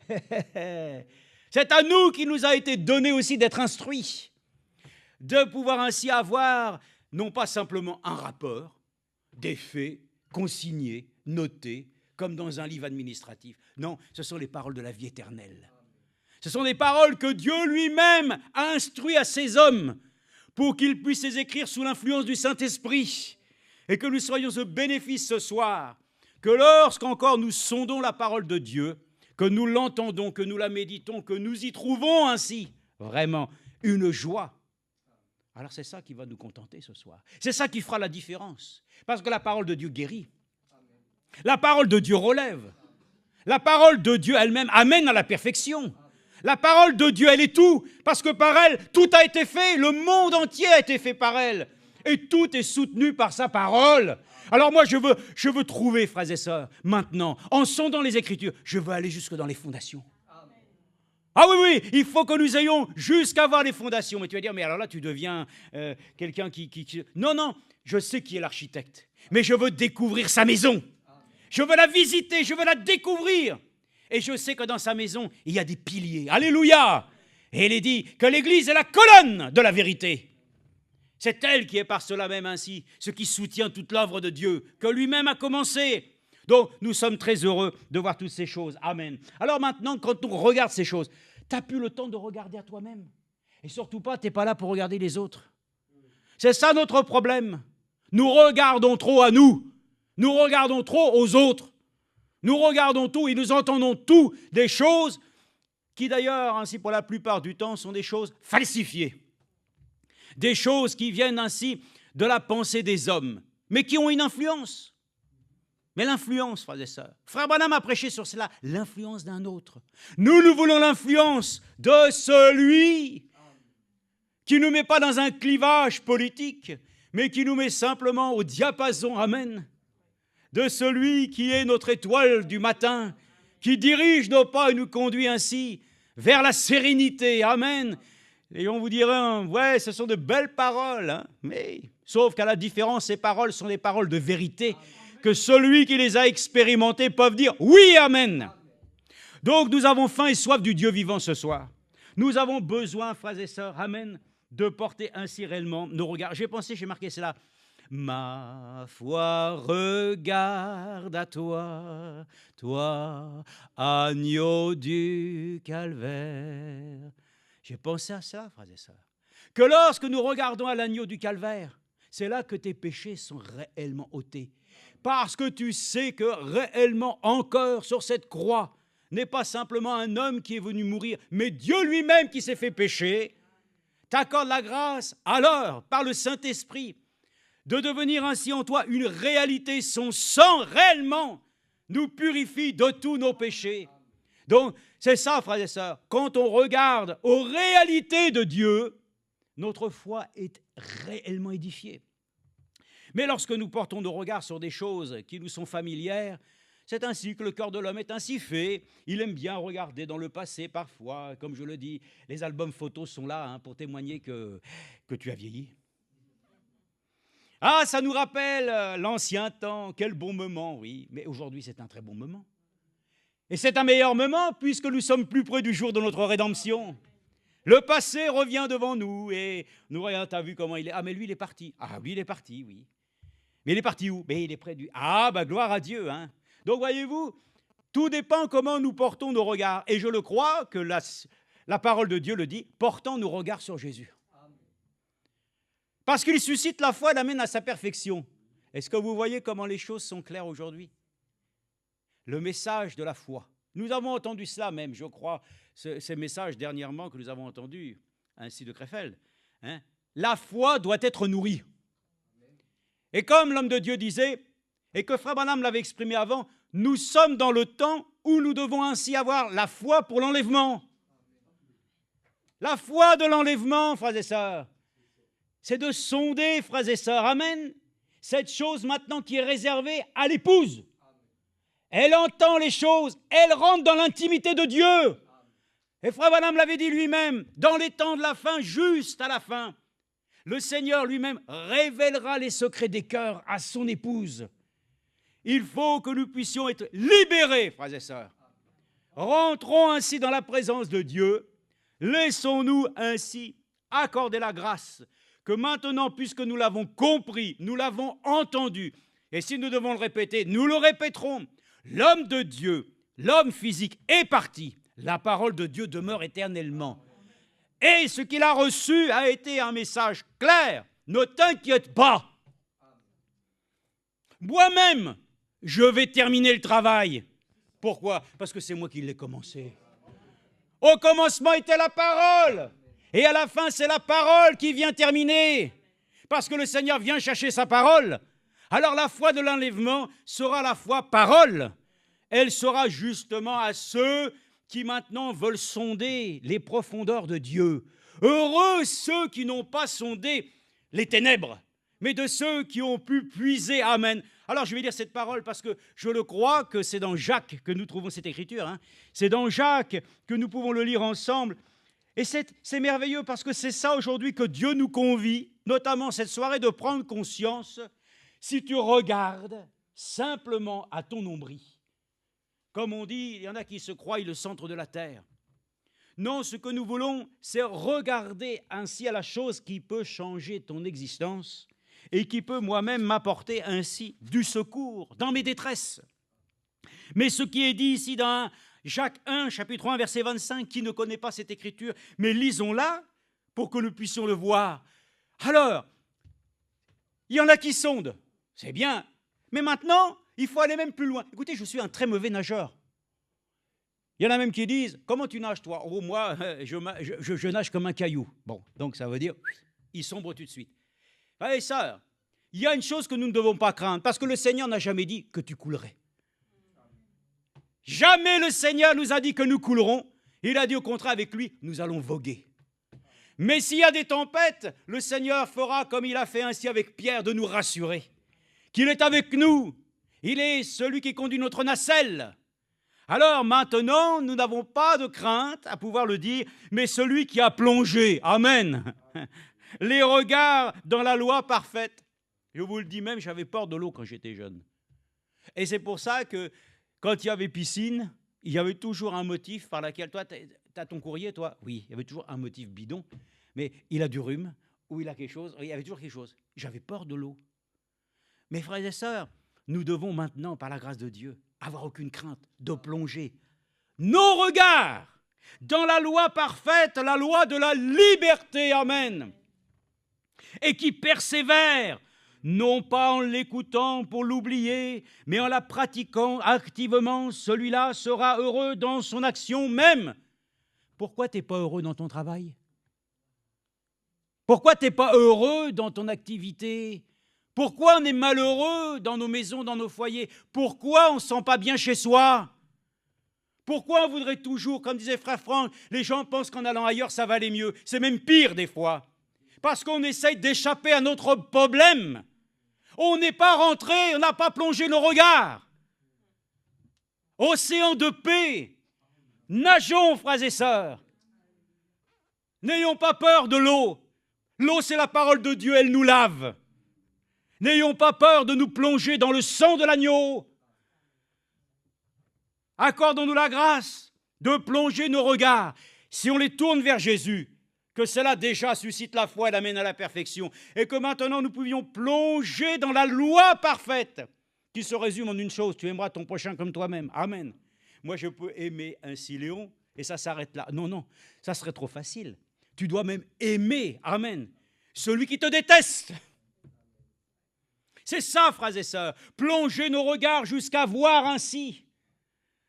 C'est à nous qu'il nous a été donné aussi d'être instruits, de pouvoir ainsi avoir non pas simplement un rapport, des faits consignés, notés, comme dans un livre administratif. Non, ce sont les paroles de la vie éternelle. Ce sont des paroles que Dieu lui-même a instruites à ses hommes pour qu'ils puissent les écrire sous l'influence du Saint-Esprit et que nous soyons ce bénéfice ce soir, que lorsqu'encore nous sondons la parole de Dieu, que nous l'entendons, que nous la méditons, que nous y trouvons ainsi vraiment une joie. Alors c'est ça qui va nous contenter ce soir. C'est ça qui fera la différence. Parce que la parole de Dieu guérit. La parole de Dieu relève. La parole de Dieu elle-même amène à la perfection. La parole de Dieu, elle est tout. Parce que par elle, tout a été fait. Le monde entier a été fait par elle. Et tout est soutenu par sa parole. Alors moi, je veux trouver, frères et sœurs, maintenant, en sondant les Écritures, je veux aller jusque dans les fondations. Ah oui, il faut que nous ayons jusqu'à voir les fondations. Mais tu vas dire, mais alors là, tu deviens quelqu'un qui... Non, je sais qui est l'architecte. Mais je veux découvrir sa maison. Je veux la visiter, je veux la découvrir. Et je sais que dans sa maison, il y a des piliers. Alléluia! Et il est dit que l'Église est la colonne de la vérité. C'est elle qui est par cela même ainsi, ce qui soutient toute l'œuvre de Dieu, que lui-même a commencé. Donc, nous sommes très heureux de voir toutes ces choses. Amen. Alors maintenant, quand on regarde ces choses, tu n'as plus le temps de regarder à toi-même. Et surtout pas, tu n'es pas là pour regarder les autres. C'est ça notre problème. Nous regardons trop à nous. Nous regardons trop aux autres. Nous regardons tout et nous entendons tout des choses qui d'ailleurs, ainsi pour la plupart du temps, sont des choses falsifiées. Des choses qui viennent ainsi de la pensée des hommes, mais qui ont une influence. Mais l'influence, frères et sœurs, Frère Branham a prêché sur cela, l'influence d'un autre. Nous voulons l'influence de celui qui ne nous met pas dans un clivage politique, mais qui nous met simplement au diapason, amen, de celui qui est notre étoile du matin, qui dirige nos pas et nous conduit ainsi vers la sérénité, amen. Et on vous dirait, ouais, ce sont de belles paroles, hein, mais sauf qu'à la différence, ces paroles sont des paroles de vérité, que celui qui les a expérimentées peut dire oui, amen. Donc nous avons faim et soif du Dieu vivant ce soir. Nous avons besoin, frères et sœurs, amen, de porter ainsi réellement nos regards. J'ai marqué cela, Ma foi regarde à toi, toi, agneau du calvaire. J'ai pensé à ça, frères et sœurs, que lorsque nous regardons à l'agneau du calvaire, c'est là que tes péchés sont réellement ôtés. Parce que tu sais que réellement encore sur cette croix n'est pas simplement un homme qui est venu mourir, mais Dieu lui-même qui s'est fait pécher, t'accorde la grâce alors, par le Saint-Esprit, de devenir ainsi en toi une réalité. Son sang réellement nous purifie de tous nos péchés. Donc, c'est ça, frères et sœurs, quand on regarde aux réalités de Dieu, notre foi est réellement édifiée. Mais lorsque nous portons nos regards sur des choses qui nous sont familières, c'est ainsi que le cœur de l'homme est ainsi fait. Il aime bien regarder dans le passé parfois, comme je le dis, les albums photos sont là pour témoigner que tu as vieilli. Ah, ça nous rappelle l'ancien temps, quel bon moment, oui, mais aujourd'hui c'est un très bon moment. Et c'est un meilleur moment puisque nous sommes plus près du jour de notre rédemption. Le passé revient devant nous et nous regardons, t'as vu comment il est? Ah, mais lui il est parti. Ah oui, il est parti, oui. Mais il est parti où? Mais il est près du... Ah, bah gloire à Dieu, hein. Donc voyez-vous, tout dépend comment nous portons nos regards. Et je le crois que la parole de Dieu le dit, portant nos regards sur Jésus. Parce qu'il suscite la foi et l'amène à sa perfection. Est-ce que vous voyez comment les choses sont claires aujourd'hui? Le message de la foi. Nous avons entendu cela même, je crois, ces messages dernièrement que nous avons entendus, ainsi de Krefeld. La foi doit être nourrie. Et comme l'homme de Dieu disait, et que Frère Branham l'avait exprimé avant, nous sommes dans le temps où nous devons ainsi avoir la foi pour l'enlèvement. La foi de l'enlèvement, frères et sœurs, c'est de sonder, frères et sœurs, amen, cette chose maintenant qui est réservée à l'épouse. Elle entend les choses, elle rentre dans l'intimité de Dieu. Et Frère Branham l'avait dit lui-même, dans les temps de la fin, juste à la fin, le Seigneur lui-même révélera les secrets des cœurs à son épouse. Il faut que nous puissions être libérés, frères et sœurs. Rentrons ainsi dans la présence de Dieu. Laissons-nous ainsi accorder la grâce que maintenant, puisque nous l'avons compris, nous l'avons entendu, et si nous devons le répéter, nous le répéterons, l'homme de Dieu, l'homme physique est parti, la parole de Dieu demeure éternellement. Et ce qu'il a reçu a été un message clair. Ne t'inquiète pas. Moi-même, je vais terminer le travail. Pourquoi? Parce que c'est moi qui l'ai commencé. Au commencement était la parole. Et à la fin, c'est la parole qui vient terminer. Parce que le Seigneur vient chercher sa parole. Alors la foi de l'enlèvement sera la foi parole. Elle sera justement à ceux qui maintenant veulent sonder les profondeurs de Dieu. Heureux ceux qui n'ont pas sondé les ténèbres, mais de ceux qui ont pu puiser. Amen. Alors je vais lire cette parole parce que je le crois que c'est dans Jacques que nous trouvons cette écriture. C'est dans Jacques que nous pouvons le lire ensemble. Et c'est merveilleux parce que c'est ça aujourd'hui que Dieu nous convie, notamment cette soirée, de prendre conscience. Si tu regardes simplement à ton nombril, comme on dit, il y en a qui se croient le centre de la terre. Non, ce que nous voulons, c'est regarder ainsi à la chose qui peut changer ton existence et qui peut moi-même m'apporter ainsi du secours dans mes détresses. Mais ce qui est dit ici dans Jacques 1, chapitre 1, verset 25, qui ne connaît pas cette écriture, mais lisons-la pour que nous puissions le voir. Alors, il y en a qui sondent, c'est bien, mais maintenant, il faut aller même plus loin. Écoutez, je suis un très mauvais nageur. Il y en a même qui disent, comment tu nages toi? Oh, moi, je nage comme un caillou. Bon, donc ça veut dire, il sombre tout de suite. Frères et sœurs, il y a une chose que nous ne devons pas craindre, parce que le Seigneur n'a jamais dit que tu coulerais. Jamais le Seigneur nous a dit que nous coulerons. Il a dit au contraire, avec lui, nous allons voguer. Mais s'il y a des tempêtes, le Seigneur fera comme il a fait ainsi avec Pierre, de nous rassurer. Qu'il est avec nous. Il est celui qui conduit notre nacelle. Alors maintenant, nous n'avons pas de crainte à pouvoir le dire, mais celui qui a plongé, amen, les regards dans la loi parfaite. Je vous le dis même, j'avais peur de l'eau quand j'étais jeune. Et c'est pour ça que quand il y avait piscine, il y avait toujours un motif par lequel, toi, tu as ton courrier, toi? Oui, il y avait toujours un motif bidon, mais il a du rhume, ou il a quelque chose, il y avait toujours quelque chose. J'avais peur de l'eau. Mes frères et sœurs, nous devons maintenant, par la grâce de Dieu, avoir aucune crainte de plonger nos regards dans la loi parfaite, la loi de la liberté, amen, et qui persévère, non pas en l'écoutant pour l'oublier, mais en la pratiquant activement, celui-là sera heureux dans son action même. Pourquoi tu n'es pas heureux dans ton travail? Pourquoi tu n'es pas heureux dans ton activité? Pourquoi on est malheureux dans nos maisons, dans nos foyers? Pourquoi on ne se sent pas bien chez soi? Pourquoi on voudrait toujours, comme disait Frère Franck, les gens pensent qu'en allant ailleurs, ça va aller mieux. C'est même pire des fois. Parce qu'on essaye d'échapper à notre problème. On n'est pas rentré, on n'a pas plongé nos regards. Océan de paix. Nageons, frères et sœurs. N'ayons pas peur de l'eau. L'eau, c'est la parole de Dieu, elle nous lave. N'ayons pas peur de nous plonger dans le sang de l'agneau. Accordons-nous la grâce de plonger nos regards. Si on les tourne vers Jésus, que cela déjà suscite la foi et l'amène à la perfection, et que maintenant nous pouvions plonger dans la loi parfaite, qui se résume en une chose: tu aimeras ton prochain comme toi-même. Amen. Moi, je peux aimer ainsi Léon, et ça s'arrête là. Non, non, ça serait trop facile. Tu dois même aimer, amen, celui qui te déteste. C'est ça, frères et sœurs, plonger nos regards jusqu'à voir ainsi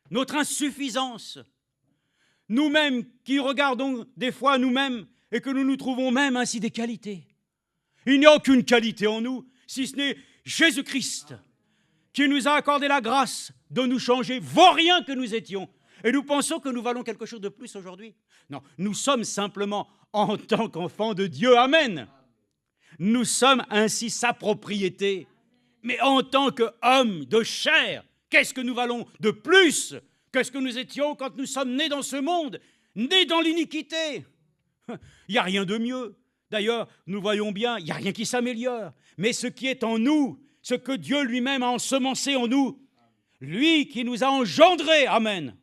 notre insuffisance. Nous-mêmes qui regardons des fois nous-mêmes et que nous nous trouvons même ainsi des qualités. Il n'y a aucune qualité en nous, si ce n'est Jésus-Christ, qui nous a accordé la grâce de nous changer, vauriens que nous étions. Et nous pensons que nous valons quelque chose de plus aujourd'hui. Non, nous sommes simplement, en tant qu'enfants de Dieu, amen. Nous sommes ainsi sa propriété. Mais en tant qu'hommes de chair, qu'est-ce que nous valons de plus que ce que nous étions quand nous sommes nés dans ce monde, nés dans l'iniquité? Il n'y a rien de mieux. D'ailleurs, nous voyons bien, il n'y a rien qui s'améliore. Mais ce qui est en nous, ce que Dieu lui-même a ensemencé en nous, lui qui nous a engendrés, amen.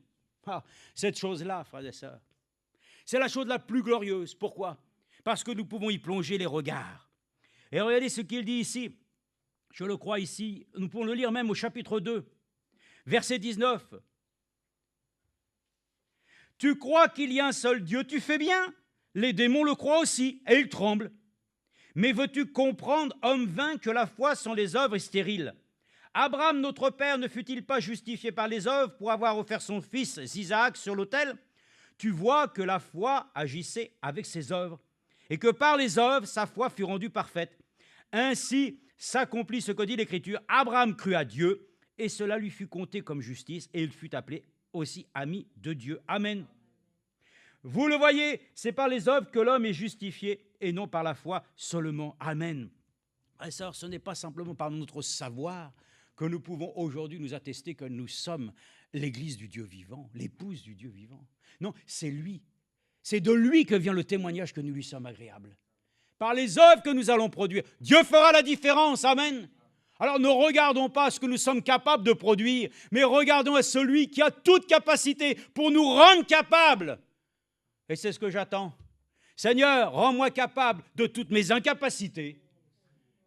Ah, cette chose-là, frères et sœurs, c'est la chose la plus glorieuse. Pourquoi? Parce que nous pouvons y plonger les regards. Et regardez ce qu'il dit ici. Je le crois ici. Nous pouvons le lire même au chapitre 2, verset 19. Tu crois qu'il y a un seul Dieu, tu fais bien. Les démons le croient aussi, et ils tremblent. Mais veux-tu comprendre, homme vain, que la foi sans les œuvres est stérile? Abraham, notre père, ne fut-il pas justifié par les œuvres pour avoir offert son fils Isaac sur l'autel? Tu vois que la foi agissait avec ses œuvres, et que par les œuvres, sa foi fut rendue parfaite. Ainsi s'accomplit ce que dit l'Écriture. Abraham crut à Dieu, et cela lui fut compté comme justice, et il fut appelé aussi ami de Dieu. Amen. Vous le voyez, c'est par les œuvres que l'homme est justifié, et non par la foi seulement. Amen. Et ça, ce n'est pas simplement par notre savoir que nous pouvons aujourd'hui nous attester que nous sommes l'Église du Dieu vivant, l'épouse du Dieu vivant. Non, c'est lui. C'est de lui que vient le témoignage que nous lui sommes agréables. Par les œuvres que nous allons produire, Dieu fera la différence. Amen. Alors ne regardons pas à ce que nous sommes capables de produire, mais regardons à celui qui a toute capacité pour nous rendre capables. Et c'est ce que j'attends. Seigneur, rends-moi capable de toutes mes incapacités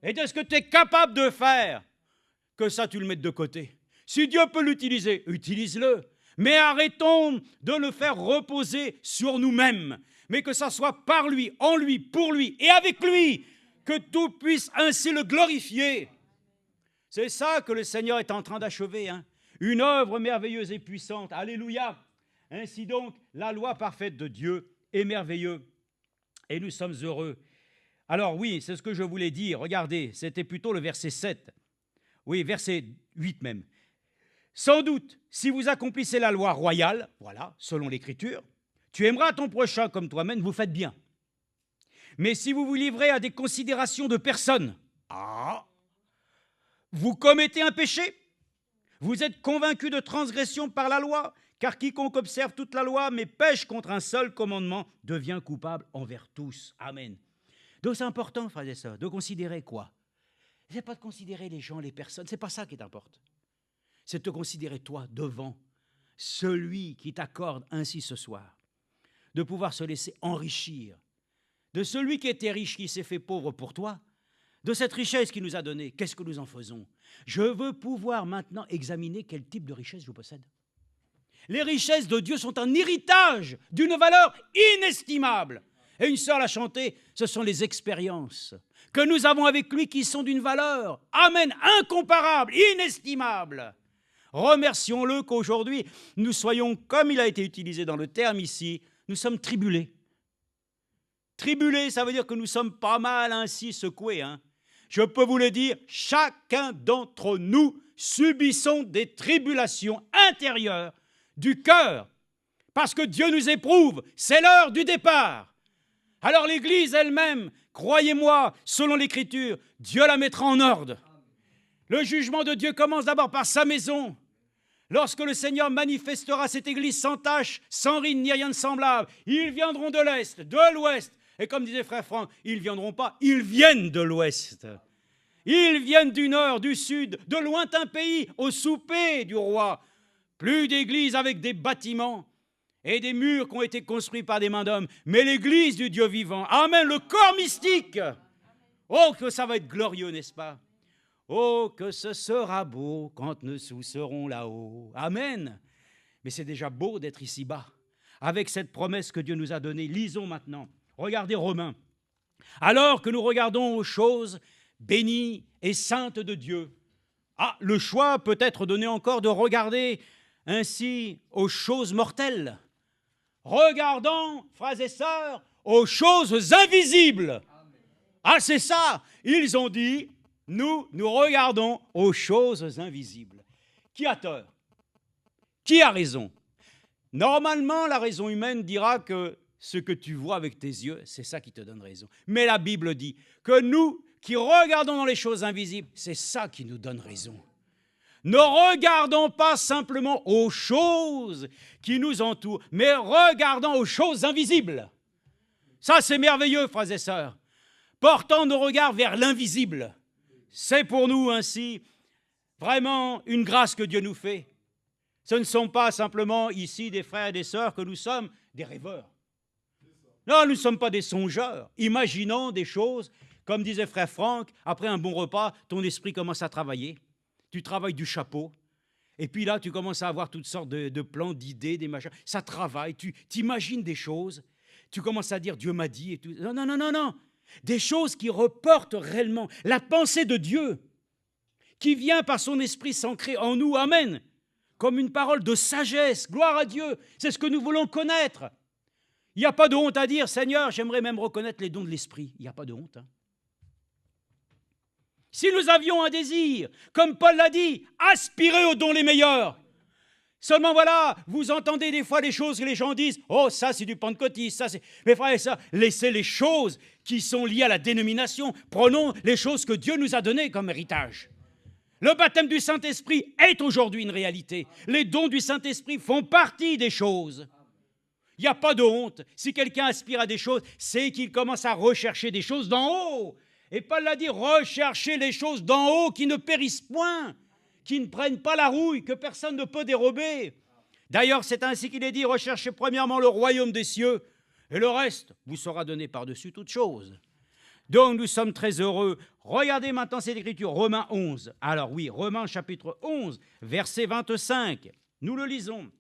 et de ce que tu es capable de faire, que ça tu le mettes de côté. Si Dieu peut l'utiliser, utilise-le. Mais arrêtons de le faire reposer sur nous-mêmes, mais que ça soit par lui, en lui, pour lui et avec lui, que tout puisse ainsi le glorifier. C'est ça que le Seigneur est en train d'achever, hein. Une œuvre merveilleuse et puissante. Alléluia. Ainsi donc, la loi parfaite de Dieu est merveilleuse et nous sommes heureux. Alors oui, c'est ce que je voulais dire. Regardez, c'était plutôt le verset 7. Oui, verset 8 même. Sans doute, si vous accomplissez la loi royale, voilà, selon l'Écriture, tu aimeras ton prochain comme toi-même, vous faites bien. Mais si vous vous livrez à des considérations de personnes, vous commettez un péché. Vous êtes convaincu de transgression par la loi, car quiconque observe toute la loi, mais pêche contre un seul commandement, devient coupable envers tous. Amen. Donc c'est important, frères et sœurs, de considérer quoi? Ce n'est pas de considérer les gens, les personnes, ce n'est pas ça qui t'importe. C'est de te considérer toi devant celui qui t'accorde ainsi ce soir, de pouvoir se laisser enrichir, de celui qui était riche, qui s'est fait pauvre pour toi, de cette richesse qu'il nous a donnée, qu'est-ce que nous en faisons? Je veux pouvoir maintenant examiner quel type de richesse je possède. Les richesses de Dieu sont un héritage d'une valeur inestimable. Et une sœur l'a chanté, ce sont les expériences que nous avons avec lui qui sont d'une valeur, amen, incomparable, inestimable. Remercions-le qu'aujourd'hui, nous soyons, comme il a été utilisé dans le terme ici, nous sommes tribulés. Tribulés, ça veut dire que nous sommes pas mal ainsi secoués. Je peux vous le dire, chacun d'entre nous subissons des tribulations intérieures du cœur, parce que Dieu nous éprouve, c'est l'heure du départ. Alors l'Église elle-même, croyez-moi, selon l'Écriture, Dieu la mettra en ordre. Le jugement de Dieu commence d'abord par sa maison. Lorsque le Seigneur manifestera cette Église sans tache, sans ride ni rien de semblable, ils viendront de l'Est, de l'Ouest. Et comme disait frère Franck, ils ne viendront pas, ils viennent de l'Ouest. Ils viennent du Nord, du Sud, de lointains pays, au souper du roi. Plus d'églises avec des bâtiments et des murs qui ont été construits par des mains d'hommes, mais l'église du Dieu vivant. Amen, le corps mystique. Oh, que ça va être glorieux, n'est-ce pas? Oh, que ce sera beau quand nous serons là-haut. Amen. Mais c'est déjà beau d'être ici-bas, avec cette promesse que Dieu nous a donnée. Lisons maintenant. Regardez Romains. Alors que nous regardons aux choses bénies et saintes de Dieu, le choix peut être donné encore de regarder ainsi aux choses mortelles. Regardons, frères et sœurs, aux choses invisibles. C'est ça. Ils ont dit, nous regardons aux choses invisibles. Qui a tort? Qui a raison? Normalement, la raison humaine dira que ce que tu vois avec tes yeux, c'est ça qui te donne raison. Mais la Bible dit que nous, qui regardons dans les choses invisibles, c'est ça qui nous donne raison. Ne regardons pas simplement aux choses qui nous entourent, mais regardons aux choses invisibles. Ça, c'est merveilleux, frères et sœurs. Portons nos regards vers l'invisible. C'est pour nous ainsi vraiment une grâce que Dieu nous fait. Ce ne sont pas simplement ici des frères et des sœurs que nous sommes des rêveurs. Non, nous ne sommes pas des songeurs. Imaginons des choses, comme disait frère Franck, après un bon repas, ton esprit commence à travailler. Tu travailles du chapeau, et puis là, tu commences à avoir toutes sortes de plans, d'idées, des machins. Ça travaille, tu t'imagines des choses, tu commences à dire « Dieu m'a dit » et tout. Non. Des choses qui reportent réellement la pensée de Dieu, qui vient par son esprit s'ancrer en nous, amen, comme une parole de sagesse, gloire à Dieu. C'est ce que nous voulons connaître. Il n'y a pas de honte à dire « Seigneur, j'aimerais même reconnaître les dons de l'esprit ». Il n'y a pas de honte, Si nous avions un désir, comme Paul l'a dit, aspirez aux dons les meilleurs. Seulement voilà, vous entendez des fois des choses que les gens disent, oh ça c'est du pentecôtiste, ça c'est... Mais frères et sœurs, laissez les choses qui sont liées à la dénomination, prenons les choses que Dieu nous a données comme héritage. Le baptême du Saint-Esprit est aujourd'hui une réalité. Les dons du Saint-Esprit font partie des choses. Il n'y a pas de honte. Si quelqu'un aspire à des choses, c'est qu'il commence à rechercher des choses d'en haut. Et Paul l'a dit, recherchez les choses d'en haut qui ne périssent point, qui ne prennent pas la rouille, que personne ne peut dérober. D'ailleurs, c'est ainsi qu'il est dit, recherchez premièrement le royaume des cieux, et le reste vous sera donné par-dessus toute chose. Donc, nous sommes très heureux. Regardez maintenant cette écriture, Romains 11. Alors oui, Romains chapitre 11, verset 25. Nous le lisons.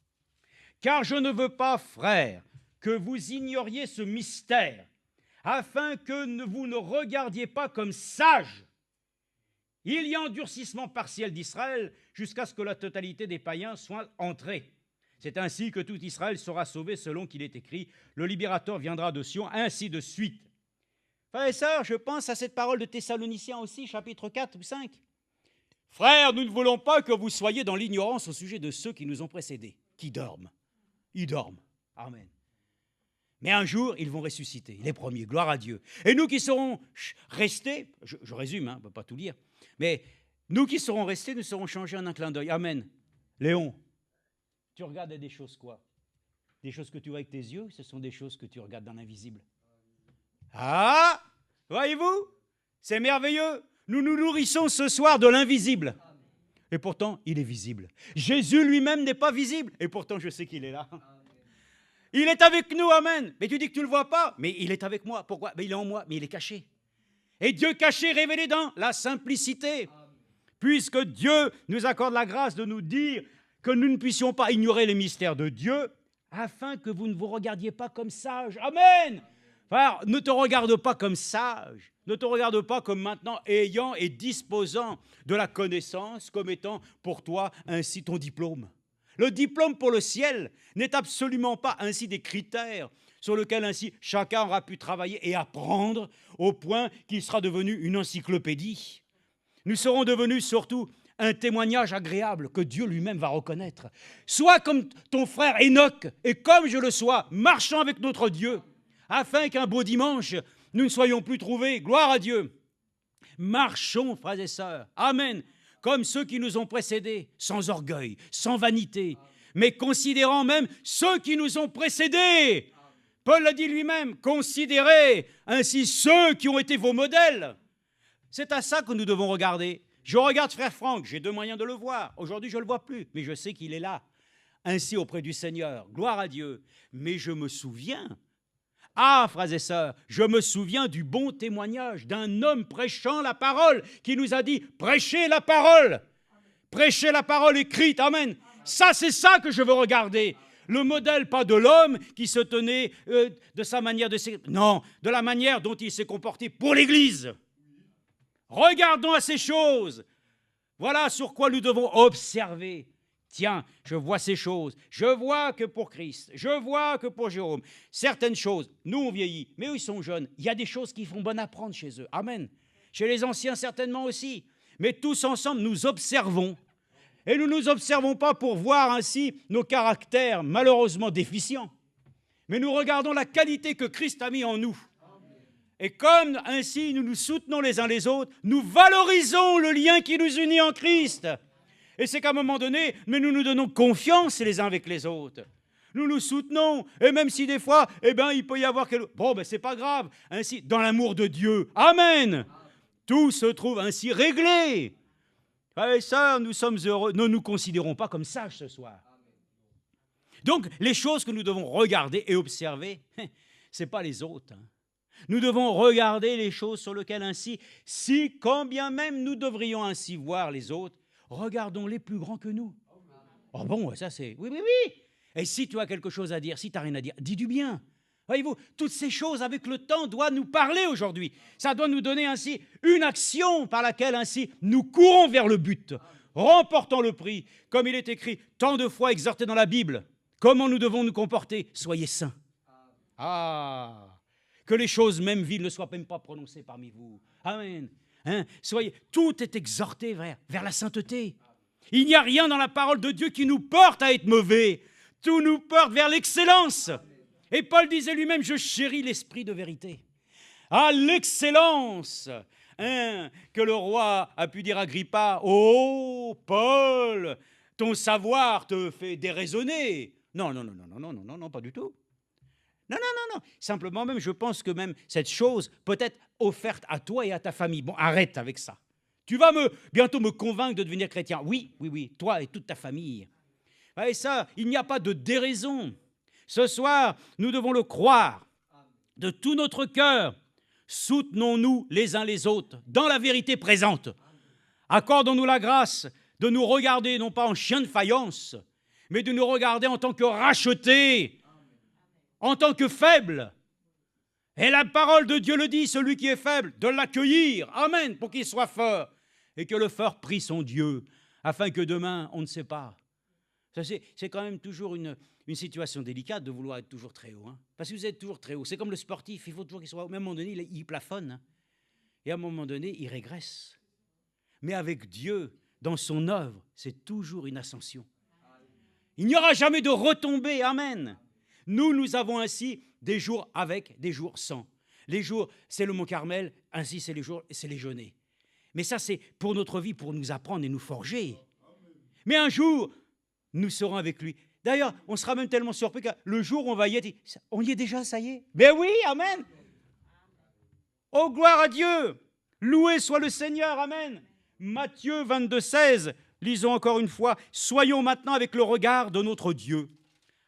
« Car je ne veux pas, frères, que vous ignoriez ce mystère, afin que vous ne regardiez pas comme sages. Il y a endurcissement partiel d'Israël jusqu'à ce que la totalité des païens soit entrée. C'est ainsi que tout Israël sera sauvé selon qu'il est écrit. Le libérateur viendra de Sion, ainsi de suite. » Frères et sœurs, je pense à cette parole de Thessaloniciens aussi, chapitre 4 ou 5. « Frères, nous ne voulons pas que vous soyez dans l'ignorance au sujet de ceux qui nous ont précédés, qui dorment. » Ils dorment. Amen. Mais un jour, ils vont ressusciter, les premiers, gloire à Dieu. Et nous qui serons restés, je résume, on ne peut pas tout lire, mais nous qui serons restés, nous serons changés en un clin d'œil. Amen. Léon, tu regardes des choses quoi? Des choses que tu vois avec tes yeux, ce sont des choses que tu regardes dans l'invisible. Voyez-vous? C'est merveilleux. Nous nous nourrissons ce soir de l'invisible. Et pourtant, il est visible. Jésus lui-même n'est pas visible. Et pourtant, je sais qu'il est là. Il est avec nous, amen. Mais tu dis que tu ne le vois pas. Mais il est avec moi. Pourquoi? Mais il est en moi, mais il est caché. Et Dieu caché révélé dans la simplicité. Puisque Dieu nous accorde la grâce de nous dire que nous ne puissions pas ignorer les mystères de Dieu, afin que vous ne vous regardiez pas comme sages. Amen. Frère, ne te regarde pas comme sage, ne te regarde pas comme maintenant ayant et disposant de la connaissance, comme étant pour toi ainsi ton diplôme. Le diplôme pour le ciel n'est absolument pas ainsi des critères sur lesquels ainsi chacun aura pu travailler et apprendre au point qu'il sera devenu une encyclopédie. Nous serons devenus surtout un témoignage agréable que Dieu lui-même va reconnaître. Sois comme ton frère Enoch et comme je le sois, marchons avec notre Dieu, afin qu'un beau dimanche, nous ne soyons plus trouvés. Gloire à Dieu. Marchons, frères et sœurs. Amen. Comme ceux qui nous ont précédés, sans orgueil, sans vanité, mais considérant même ceux qui nous ont précédés. Paul l'a dit lui-même, considérez ainsi ceux qui ont été vos modèles. C'est à ça que nous devons regarder. Je regarde frère Franck, j'ai 2 moyens de le voir. Aujourd'hui, je ne le vois plus, mais je sais qu'il est là, ainsi auprès du Seigneur. Gloire à Dieu. Mais je me souviens, frères et sœurs, je me souviens du bon témoignage d'un homme prêchant la parole qui nous a dit « Prêchez la parole !» Prêchez la parole écrite, amen. Ça, c'est ça que je veux regarder. Le modèle, pas de l'homme qui se tenait de sa manière de... Non, de la manière dont il s'est comporté pour l'Église. Regardons à ces choses. Voilà sur quoi nous devons observer. Tiens, je vois ces choses. Je vois que pour Christ, je vois que pour Jérôme, certaines choses, nous on vieillit, mais eux ils sont jeunes. Il y a des choses qui font bon à prendre chez eux. Amen. Chez les anciens certainement aussi. Mais tous ensemble, nous observons. Et nous ne nous observons pas pour voir ainsi nos caractères malheureusement déficients. Mais nous regardons la qualité que Christ a mis en nous. Et comme ainsi nous nous soutenons les uns les autres, nous valorisons le lien qui nous unit en Christ. Et c'est qu'à un moment donné, mais nous nous donnons confiance les uns avec les autres. Nous nous soutenons, et même si des fois, il peut y avoir quelque... Bon, c'est pas grave, ainsi, dans l'amour de Dieu. Amen. Tout se trouve ainsi réglé. Frères et sœurs, nous sommes heureux. Ne nous considérons pas comme sages ce soir. Donc, les choses que nous devons regarder et observer, ce n'est pas les autres. Nous devons regarder les choses sur lesquelles ainsi, si quand bien même nous devrions ainsi voir les autres, regardons les plus grands que nous. Oh bon, ça c'est... Oui. Et si tu as quelque chose à dire, si tu n'as rien à dire, dis du bien. Voyez-vous, toutes ces choses avec le temps doivent nous parler aujourd'hui. Ça doit nous donner ainsi une action par laquelle ainsi nous courons vers le but, remportant le prix. Comme il est écrit tant de fois exhorté dans la Bible, comment nous devons nous comporter? Soyez saints. Que les choses même viles ne soient même pas prononcées parmi vous. Amen. Tout est exhorté vers la sainteté. Il n'y a rien dans la parole de Dieu qui nous porte à être mauvais. Tout nous porte vers l'excellence. Et Paul disait lui-même, je chéris l'esprit de vérité. L'excellence que le roi a pu dire à Agrippa, oh Paul, ton savoir te fait déraisonner. Non, pas du tout. Non. Simplement même, je pense que même cette chose peut être offerte à toi et à ta famille. Bon, arrête avec ça. Tu vas bientôt me convaincre de devenir chrétien. Oui, toi et toute ta famille. Et ça, il n'y a pas de déraison. Ce soir, nous devons le croire de tout notre cœur. Soutenons-nous les uns les autres dans la vérité présente. Accordons-nous la grâce de nous regarder non pas en chien de faïence, mais de nous regarder en tant que rachetés, en tant que faibles. Et la parole de Dieu le dit, celui qui est faible, de l'accueillir. Amen, pour qu'il soit fort. Et que le fort prie son Dieu, afin que demain, on ne sait pas. Ça, c'est quand même toujours une situation délicate de vouloir être toujours très haut. Parce que vous êtes toujours très haut. C'est comme le sportif, il faut toujours qu'il soit haut. Mais à un moment donné, il plafonne. Et à un moment donné, il régresse. Mais avec Dieu, dans son œuvre, c'est toujours une ascension. Il n'y aura jamais de retombée. Amen. Nous avons ainsi des jours avec, des jours sans. Les jours, c'est le Mont Carmel, ainsi c'est les jours, c'est les jeûnées. Mais ça, c'est pour notre vie, pour nous apprendre et nous forger. Mais un jour, nous serons avec lui. D'ailleurs, on sera même tellement surpris que le jour où on va y être, on y est déjà, ça y est. Ben oui, amen. Oh, gloire à Dieu. Loué soit le Seigneur, amen. Matthieu 22, 16, lisons encore une fois. Soyons maintenant avec le regard de notre Dieu.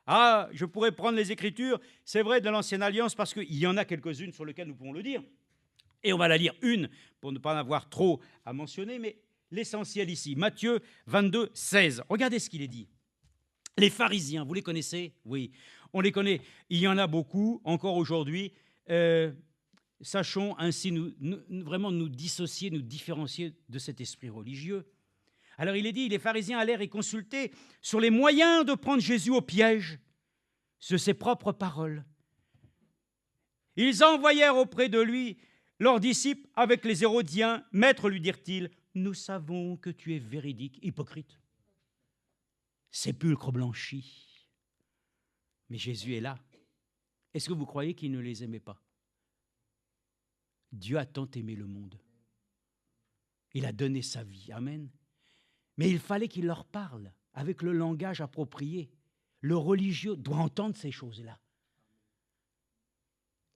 Je pourrais prendre les Écritures, c'est vrai, de l'Ancienne Alliance, parce qu'il y en a quelques-unes sur lesquelles nous pouvons le dire. Et on va la lire une, pour ne pas en avoir trop à mentionner, mais l'essentiel ici. Matthieu 22, 16. Regardez ce qu'il est dit. Les pharisiens, vous les connaissez? Oui, on les connaît. Il y en a beaucoup, encore aujourd'hui. Sachons ainsi vraiment nous dissocier, nous différencier de cet esprit religieux. Alors il est dit, les pharisiens allèrent et consultaient sur les moyens de prendre Jésus au piège, sur ses propres paroles. Ils envoyèrent auprès de lui leurs disciples avec les Hérodiens. « Maître, lui dirent-ils, nous savons que tu es véridique, hypocrite, sépulcre blanchi. » Mais Jésus est là. Est-ce que vous croyez qu'il ne les aimait pas? Dieu a tant aimé le monde. Il a donné sa vie. Amen. Mais il fallait qu'il leur parle avec le langage approprié. Le religieux doit entendre ces choses-là.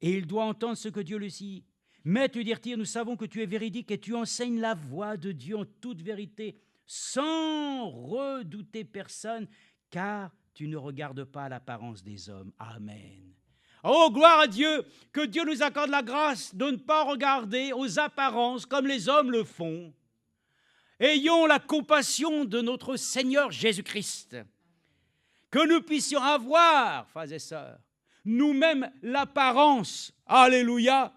Et il doit entendre ce que Dieu lui dit. Maître, lui dirent-ils, nous savons que tu es véridique et tu enseignes la voie de Dieu en toute vérité, sans redouter personne, car tu ne regardes pas l'apparence des hommes. Amen. Oh, gloire à Dieu, que Dieu nous accorde la grâce de ne pas regarder aux apparences comme les hommes le font. Ayons la compassion de notre Seigneur Jésus-Christ, que nous puissions avoir, frères et sœurs, nous-mêmes l'apparence, alléluia,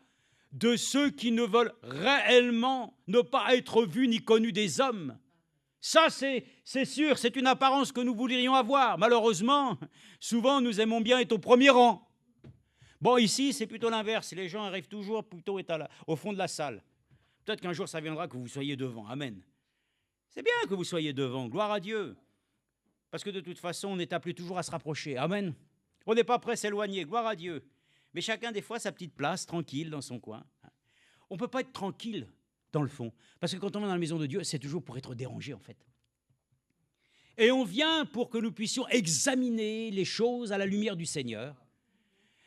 de ceux qui ne veulent réellement ne pas être vus ni connus des hommes. Ça, c'est sûr, c'est une apparence que nous voudrions avoir. Malheureusement, souvent, nous aimons bien être au premier rang. Bon, ici, c'est plutôt l'inverse. Les gens arrivent toujours plutôt au fond de la salle. Peut-être qu'un jour, ça viendra que vous soyez devant. Amen. C'est bien que vous soyez devant. Gloire à Dieu. Parce que de toute façon, on est appelé toujours à se rapprocher. Amen. On n'est pas prêt à s'éloigner. Gloire à Dieu. Mais chacun, des fois, sa petite place, tranquille, dans son coin. On ne peut pas être tranquille dans le fond. Parce que quand on va dans la maison de Dieu, c'est toujours pour être dérangé, en fait. Et on vient pour que nous puissions examiner les choses à la lumière du Seigneur.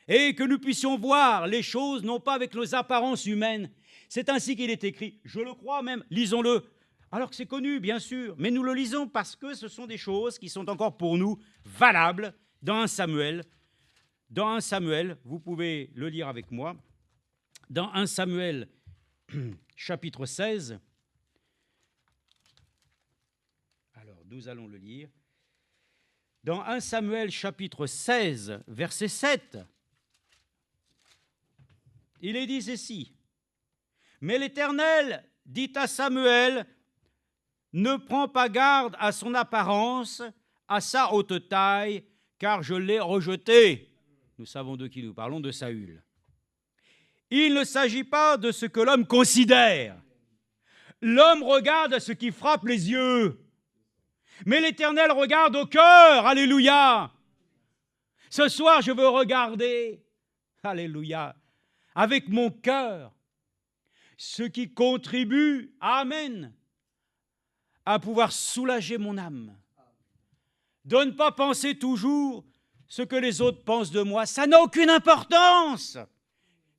Et que nous puissions voir les choses, non pas avec nos apparences humaines. C'est ainsi qu'il est écrit. Je le crois même. Lisons-le. Alors que c'est connu, bien sûr. Mais nous le lisons parce que ce sont des choses qui sont encore pour nous valables dans 1 Samuel. Dans 1 Samuel, vous pouvez le lire avec moi. Dans 1 Samuel, chapitre 16. Alors, nous allons le lire. Dans 1 Samuel, chapitre 16, verset 7. Il est dit ceci. Mais l'Éternel dit à Samuel, ne prends pas garde à son apparence, à sa haute taille, car je l'ai rejeté. Nous savons de qui nous parlons, de Saül. Il ne s'agit pas de ce que l'homme considère. L'homme regarde à ce qui frappe les yeux. Mais l'Éternel regarde au cœur. Alléluia. Ce soir, je veux regarder, alléluia, avec mon cœur, ce qui contribue, amen, à pouvoir soulager mon âme. De ne pas penser toujours ce que les autres pensent de moi. Ça n'a aucune importance.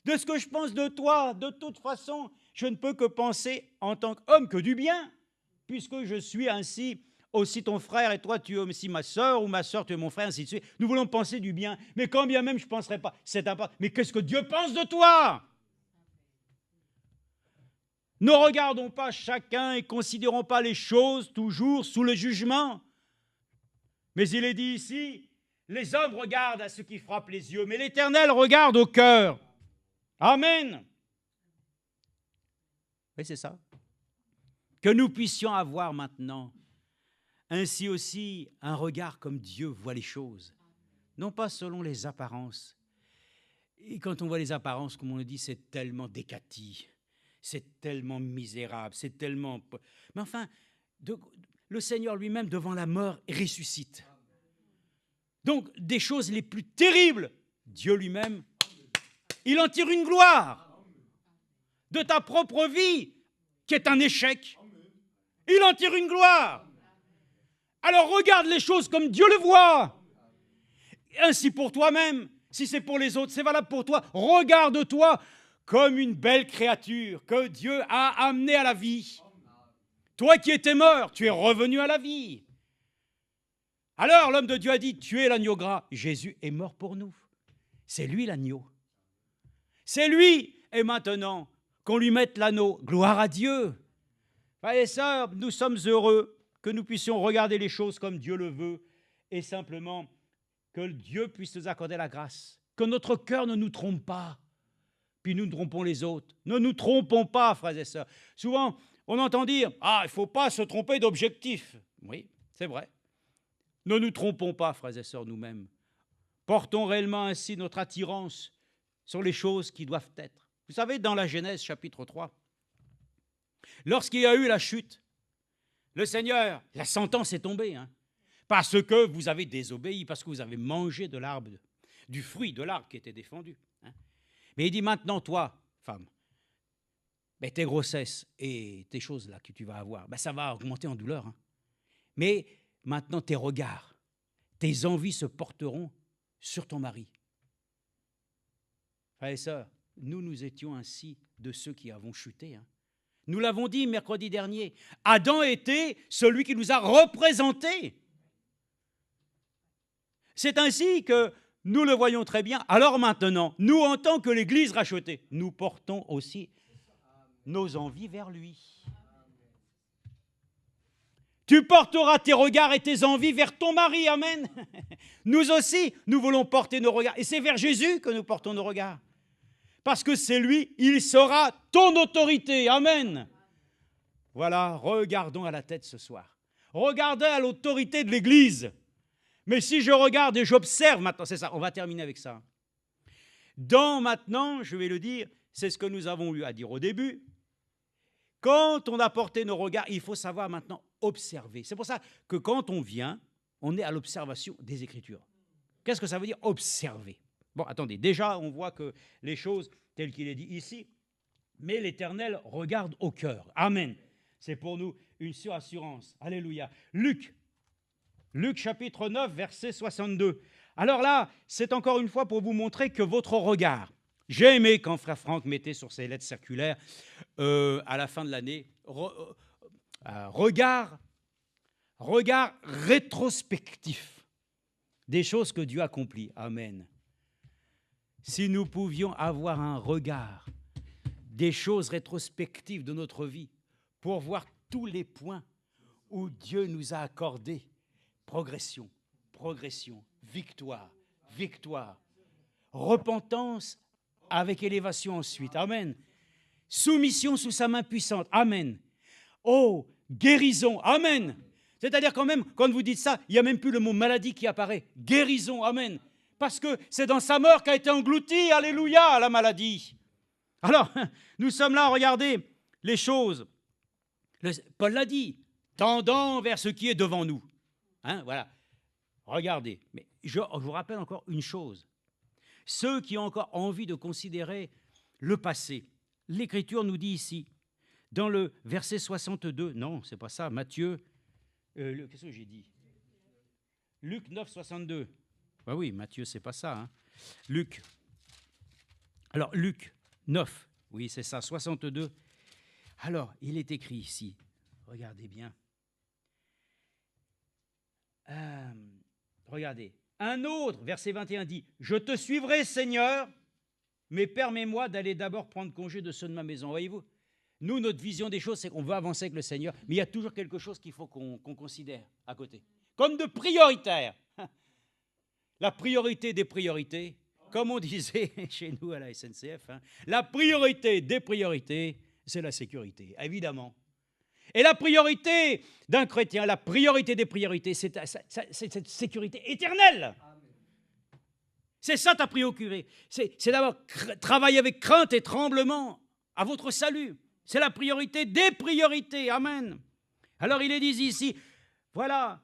De ce que je pense de toi, de toute façon, je ne peux que penser en tant qu'homme que du bien, puisque je suis ainsi aussi ton frère et toi tu es aussi ma sœur, ou ma sœur tu es mon frère, ainsi de suite. Nous voulons penser du bien, mais quand bien même je ne penserai pas, c'est important. Mais qu'est-ce que Dieu pense de toi? Ne regardons pas chacun et considérons pas les choses toujours sous le jugement. Mais il est dit ici, les hommes regardent à ce qui frappe les yeux, mais l'Éternel regarde au cœur. Amen. Oui, c'est ça. Que nous puissions avoir maintenant ainsi aussi un regard comme Dieu voit les choses, non pas selon les apparences. Et quand on voit les apparences, comme on le dit, c'est tellement décati, c'est tellement misérable, c'est tellement... Mais enfin, le Seigneur lui-même, devant la mort, ressuscite. Donc, des choses les plus terribles, Dieu lui-même, il en tire une gloire. De ta propre vie, qui est un échec, il en tire une gloire. Alors regarde les choses comme Dieu le voit. Ainsi pour toi-même, si c'est pour les autres, c'est valable pour toi. Regarde-toi comme une belle créature que Dieu a amenée à la vie. Toi qui étais mort, tu es revenu à la vie. Alors l'homme de Dieu a dit, tu es l'agneau gras. Jésus est mort pour nous. C'est lui l'agneau. C'est lui. Et maintenant, qu'on lui mette l'anneau. Gloire à Dieu. Frères et sœurs, nous sommes heureux que nous puissions regarder les choses comme Dieu le veut et simplement que Dieu puisse nous accorder la grâce. Que notre cœur ne nous trompe pas, puis nous trompons les autres. Ne nous trompons pas, frères et sœurs. Souvent, on entend dire « Ah, il ne faut pas se tromper d'objectif. » Oui, c'est vrai. Ne nous trompons pas, frères et sœurs, nous-mêmes. Portons réellement ainsi notre attirance sur les choses qui doivent être. Vous savez, dans la Genèse, chapitre 3, lorsqu'il y a eu la chute, le Seigneur, la sentence est tombée, parce que vous avez désobéi, parce que vous avez mangé de l'arbre, du fruit de l'arbre qui était défendu. Mais il dit maintenant, toi, femme, tes grossesses et tes choses là que tu vas avoir, ça va augmenter en douleur. Mais maintenant, tes regards, tes envies se porteront sur ton mari. Frères et sœurs, nous étions ainsi de ceux qui avons chuté. Nous l'avons dit mercredi dernier, Adam était celui qui nous a représentés. C'est ainsi que nous le voyons très bien. Alors maintenant, nous, en tant que l'Église rachetée, nous portons aussi nos envies vers lui. Tu porteras tes regards et tes envies vers ton mari, amen. Nous aussi, nous voulons porter nos regards. Et c'est vers Jésus que nous portons nos regards. Parce que c'est lui, il sera ton autorité, amen. Voilà, regardons à la tête ce soir. Regardez à l'autorité de l'Église. Mais si je regarde et j'observe maintenant, c'est ça, on va terminer avec ça. Maintenant, je vais le dire, c'est ce que nous avons eu à dire au début. Quand on a porté nos regards, il faut savoir maintenant observer. C'est pour ça que quand on vient, on est à l'observation des Écritures. Qu'est-ce que ça veut dire observer? Bon, attendez, déjà, on voit que les choses telles qu'il est dit ici, mais l'Éternel regarde au cœur. Amen. C'est pour nous une surassurance. Alléluia. Luc chapitre 9, verset 62. Alors là, c'est encore une fois pour vous montrer que votre regard, j'ai aimé quand frère Franck mettait sur ses lettres circulaires à la fin de l'année, regard rétrospectif des choses que Dieu accomplit. Amen. Si nous pouvions avoir un regard des choses rétrospectives de notre vie pour voir tous les points où Dieu nous a accordé progression, victoire, repentance avec élévation ensuite, amen. Soumission sous sa main puissante, amen. Oh, guérison, amen. C'est-à-dire quand même, quand vous dites ça, il n'y a même plus le mot maladie qui apparaît. Guérison, amen. Parce que c'est dans sa mort qu'a été engloutie, alléluia, la maladie. Alors, nous sommes là à regarder les choses. Paul l'a dit, tendant vers ce qui est devant nous. Voilà, regardez. Mais je vous rappelle encore une chose. Ceux qui ont encore envie de considérer le passé, l'Écriture nous dit ici, dans le verset 62, non, c'est pas ça, Matthieu, qu'est-ce que j'ai dit? Luc 9, 62. Ben oui, Matthieu, c'est pas ça. Luc. Alors, Luc 9, oui, c'est ça, 62. Alors, il est écrit ici, regardez bien. Regardez, un autre, verset 21 dit, « Je te suivrai, Seigneur, mais permets-moi d'aller d'abord prendre congé de ceux de ma maison. » Voyez-vous, nous, notre vision des choses, c'est qu'on veut avancer avec le Seigneur, mais il y a toujours quelque chose qu'il faut qu'on considère à côté, comme de prioritaire. La priorité des priorités, comme on disait chez nous à la SNCF, la priorité des priorités, c'est la sécurité, évidemment. Et la priorité d'un chrétien, la priorité des priorités, c'est cette sécurité éternelle. C'est ça ta priorité. C'est d'abord travailler avec crainte et tremblement à votre salut. C'est la priorité des priorités. Amen. Alors il est dit ici, voilà,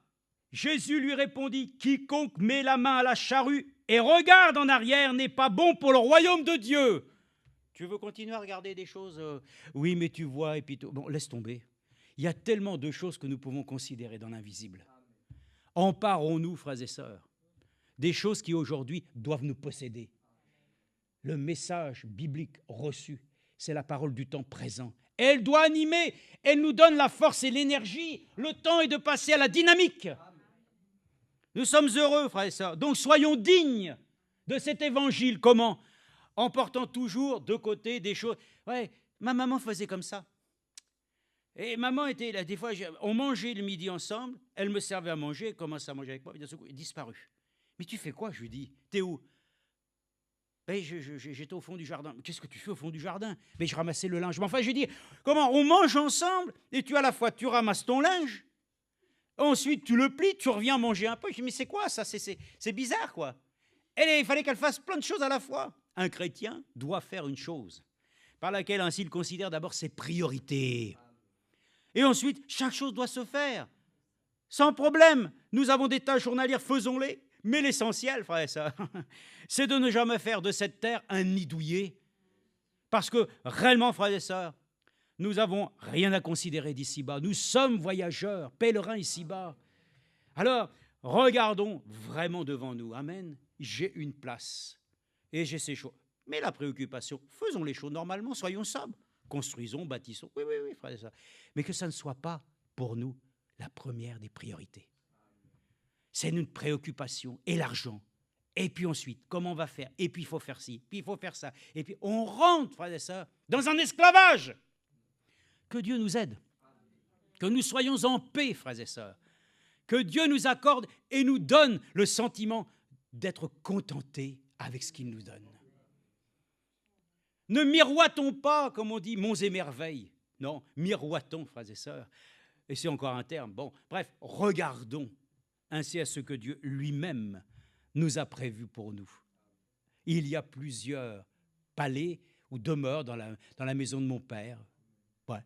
Jésus lui répondit, quiconque met la main à la charrue et regarde en arrière n'est pas bon pour le royaume de Dieu. Tu veux continuer à regarder des choses oui, mais tu vois, et puis bon, laisse tomber. Il y a tellement de choses que nous pouvons considérer dans l'invisible. Emparons-nous, frères et sœurs, des choses qui aujourd'hui doivent nous posséder. Le message biblique reçu, c'est la parole du temps présent. Elle doit animer, elle nous donne la force et l'énergie. Le temps est de passer à la dynamique. Nous sommes heureux, frères et sœurs. Donc soyons dignes de cet évangile. Comment? En portant toujours de côté des choses. Ouais, Ma maman faisait comme ça. Et maman était là, des fois, on mangeait le midi ensemble, elle me servait à manger, elle commençait à manger avec moi, puis d'un seul coup, elle disparut. Mais tu fais quoi? Je lui dis. T'es où? Ben, j'étais au fond du jardin. Qu'est-ce que tu fais au fond du jardin? Mais je ramassais le linge. Mais enfin, je lui dis, comment? On mange ensemble et tu à la fois, tu ramasses ton linge, ensuite tu le plies, tu reviens manger un peu. Je dis, mais c'est quoi ça? C'est bizarre, quoi. Il fallait qu'elle fasse plein de choses à la fois. Un chrétien doit faire une chose, par laquelle ainsi il considère d'abord ses priorités. Et ensuite, chaque chose doit se faire. Sans problème. Nous avons des tâches journalières, faisons-les. Mais l'essentiel, frère et sœurs, c'est de ne jamais faire de cette terre un nid douillet. Parce que réellement, frères et sœurs, nous n'avons rien à considérer d'ici-bas. Nous sommes voyageurs, pèlerins ici-bas. Alors, regardons vraiment devant nous. Amen. J'ai une place et j'ai ces choses. Mais la préoccupation, faisons les choses normalement, soyons sobres. Construisons, bâtissons. Oui, frères et sœurs. Mais que ça ne soit pas, pour nous, la première des priorités. C'est une préoccupation. Et l'argent. Et puis ensuite, comment on va faire? Et puis il faut faire ci, puis il faut faire ça. Et puis on rentre, frères et sœurs, dans un esclavage. Que Dieu nous aide. Que nous soyons en paix, frères et sœurs. Que Dieu nous accorde et nous donne le sentiment d'être contentés avec ce qu'il nous donne. Ne miroitons pas, comme on dit, monts et merveilles. Non, miroitons, frères et sœurs. Et c'est encore un terme. Bon, bref, regardons ainsi à ce que Dieu lui-même nous a prévu pour nous. Il y a plusieurs palais ou demeures dans la maison de mon Père. Ouais.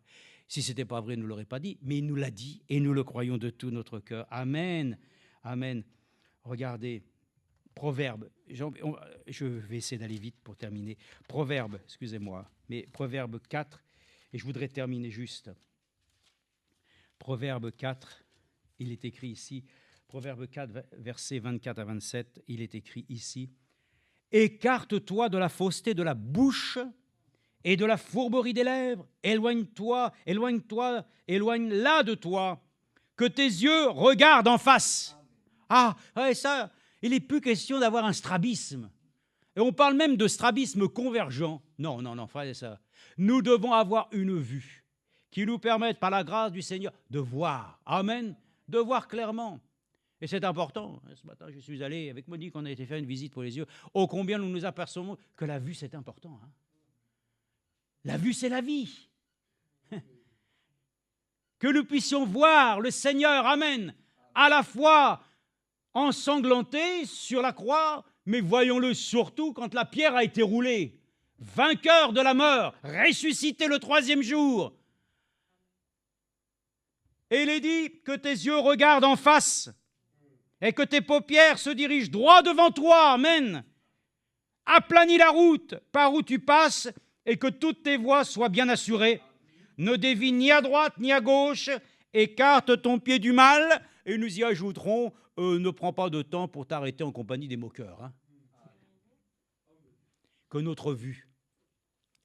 Si ce n'était pas vrai, il ne nous l'aurait pas dit, mais il nous l'a dit et nous le croyons de tout notre cœur. Amen. Amen. Regardez, Proverbe, je vais essayer d'aller vite pour terminer. Proverbe, excusez-moi, mais Proverbe 4, et je voudrais terminer juste. Proverbe 4, il est écrit ici, Proverbe 4, versets 24 à 27, il est écrit ici, « Écarte-toi de la fausseté de la bouche et de la fourberie des lèvres, éloigne-la de toi, que tes yeux regardent en face. » Ah, ouais, ça, il n'est plus question d'avoir un strabisme. Et on parle même de strabisme convergent. Non, frère et sœurs. Nous devons avoir une vue qui nous permette, par la grâce du Seigneur, de voir. Amen. De voir clairement. Et c'est important. Ce matin, je suis allé avec Monique, on a été faire une visite pour les yeux. Oh, combien nous nous apercevons que la vue, c'est important. Hein. La vue, c'est la vie. Que nous puissions voir le Seigneur, amen, à la fois ensanglanté sur la croix, mais voyons-le surtout quand la pierre a été roulée. Vainqueur de la mort, ressuscité le 3e jour. Et il est dit que tes yeux regardent en face et que tes paupières se dirigent droit devant toi. Amen. Aplanis la route par où tu passes et que toutes tes voies soient bien assurées. Ne dévie ni à droite ni à gauche. Écarte ton pied du mal. Et nous y ajouterons, ne prends pas de temps pour t'arrêter en compagnie des moqueurs. Hein. Que notre vue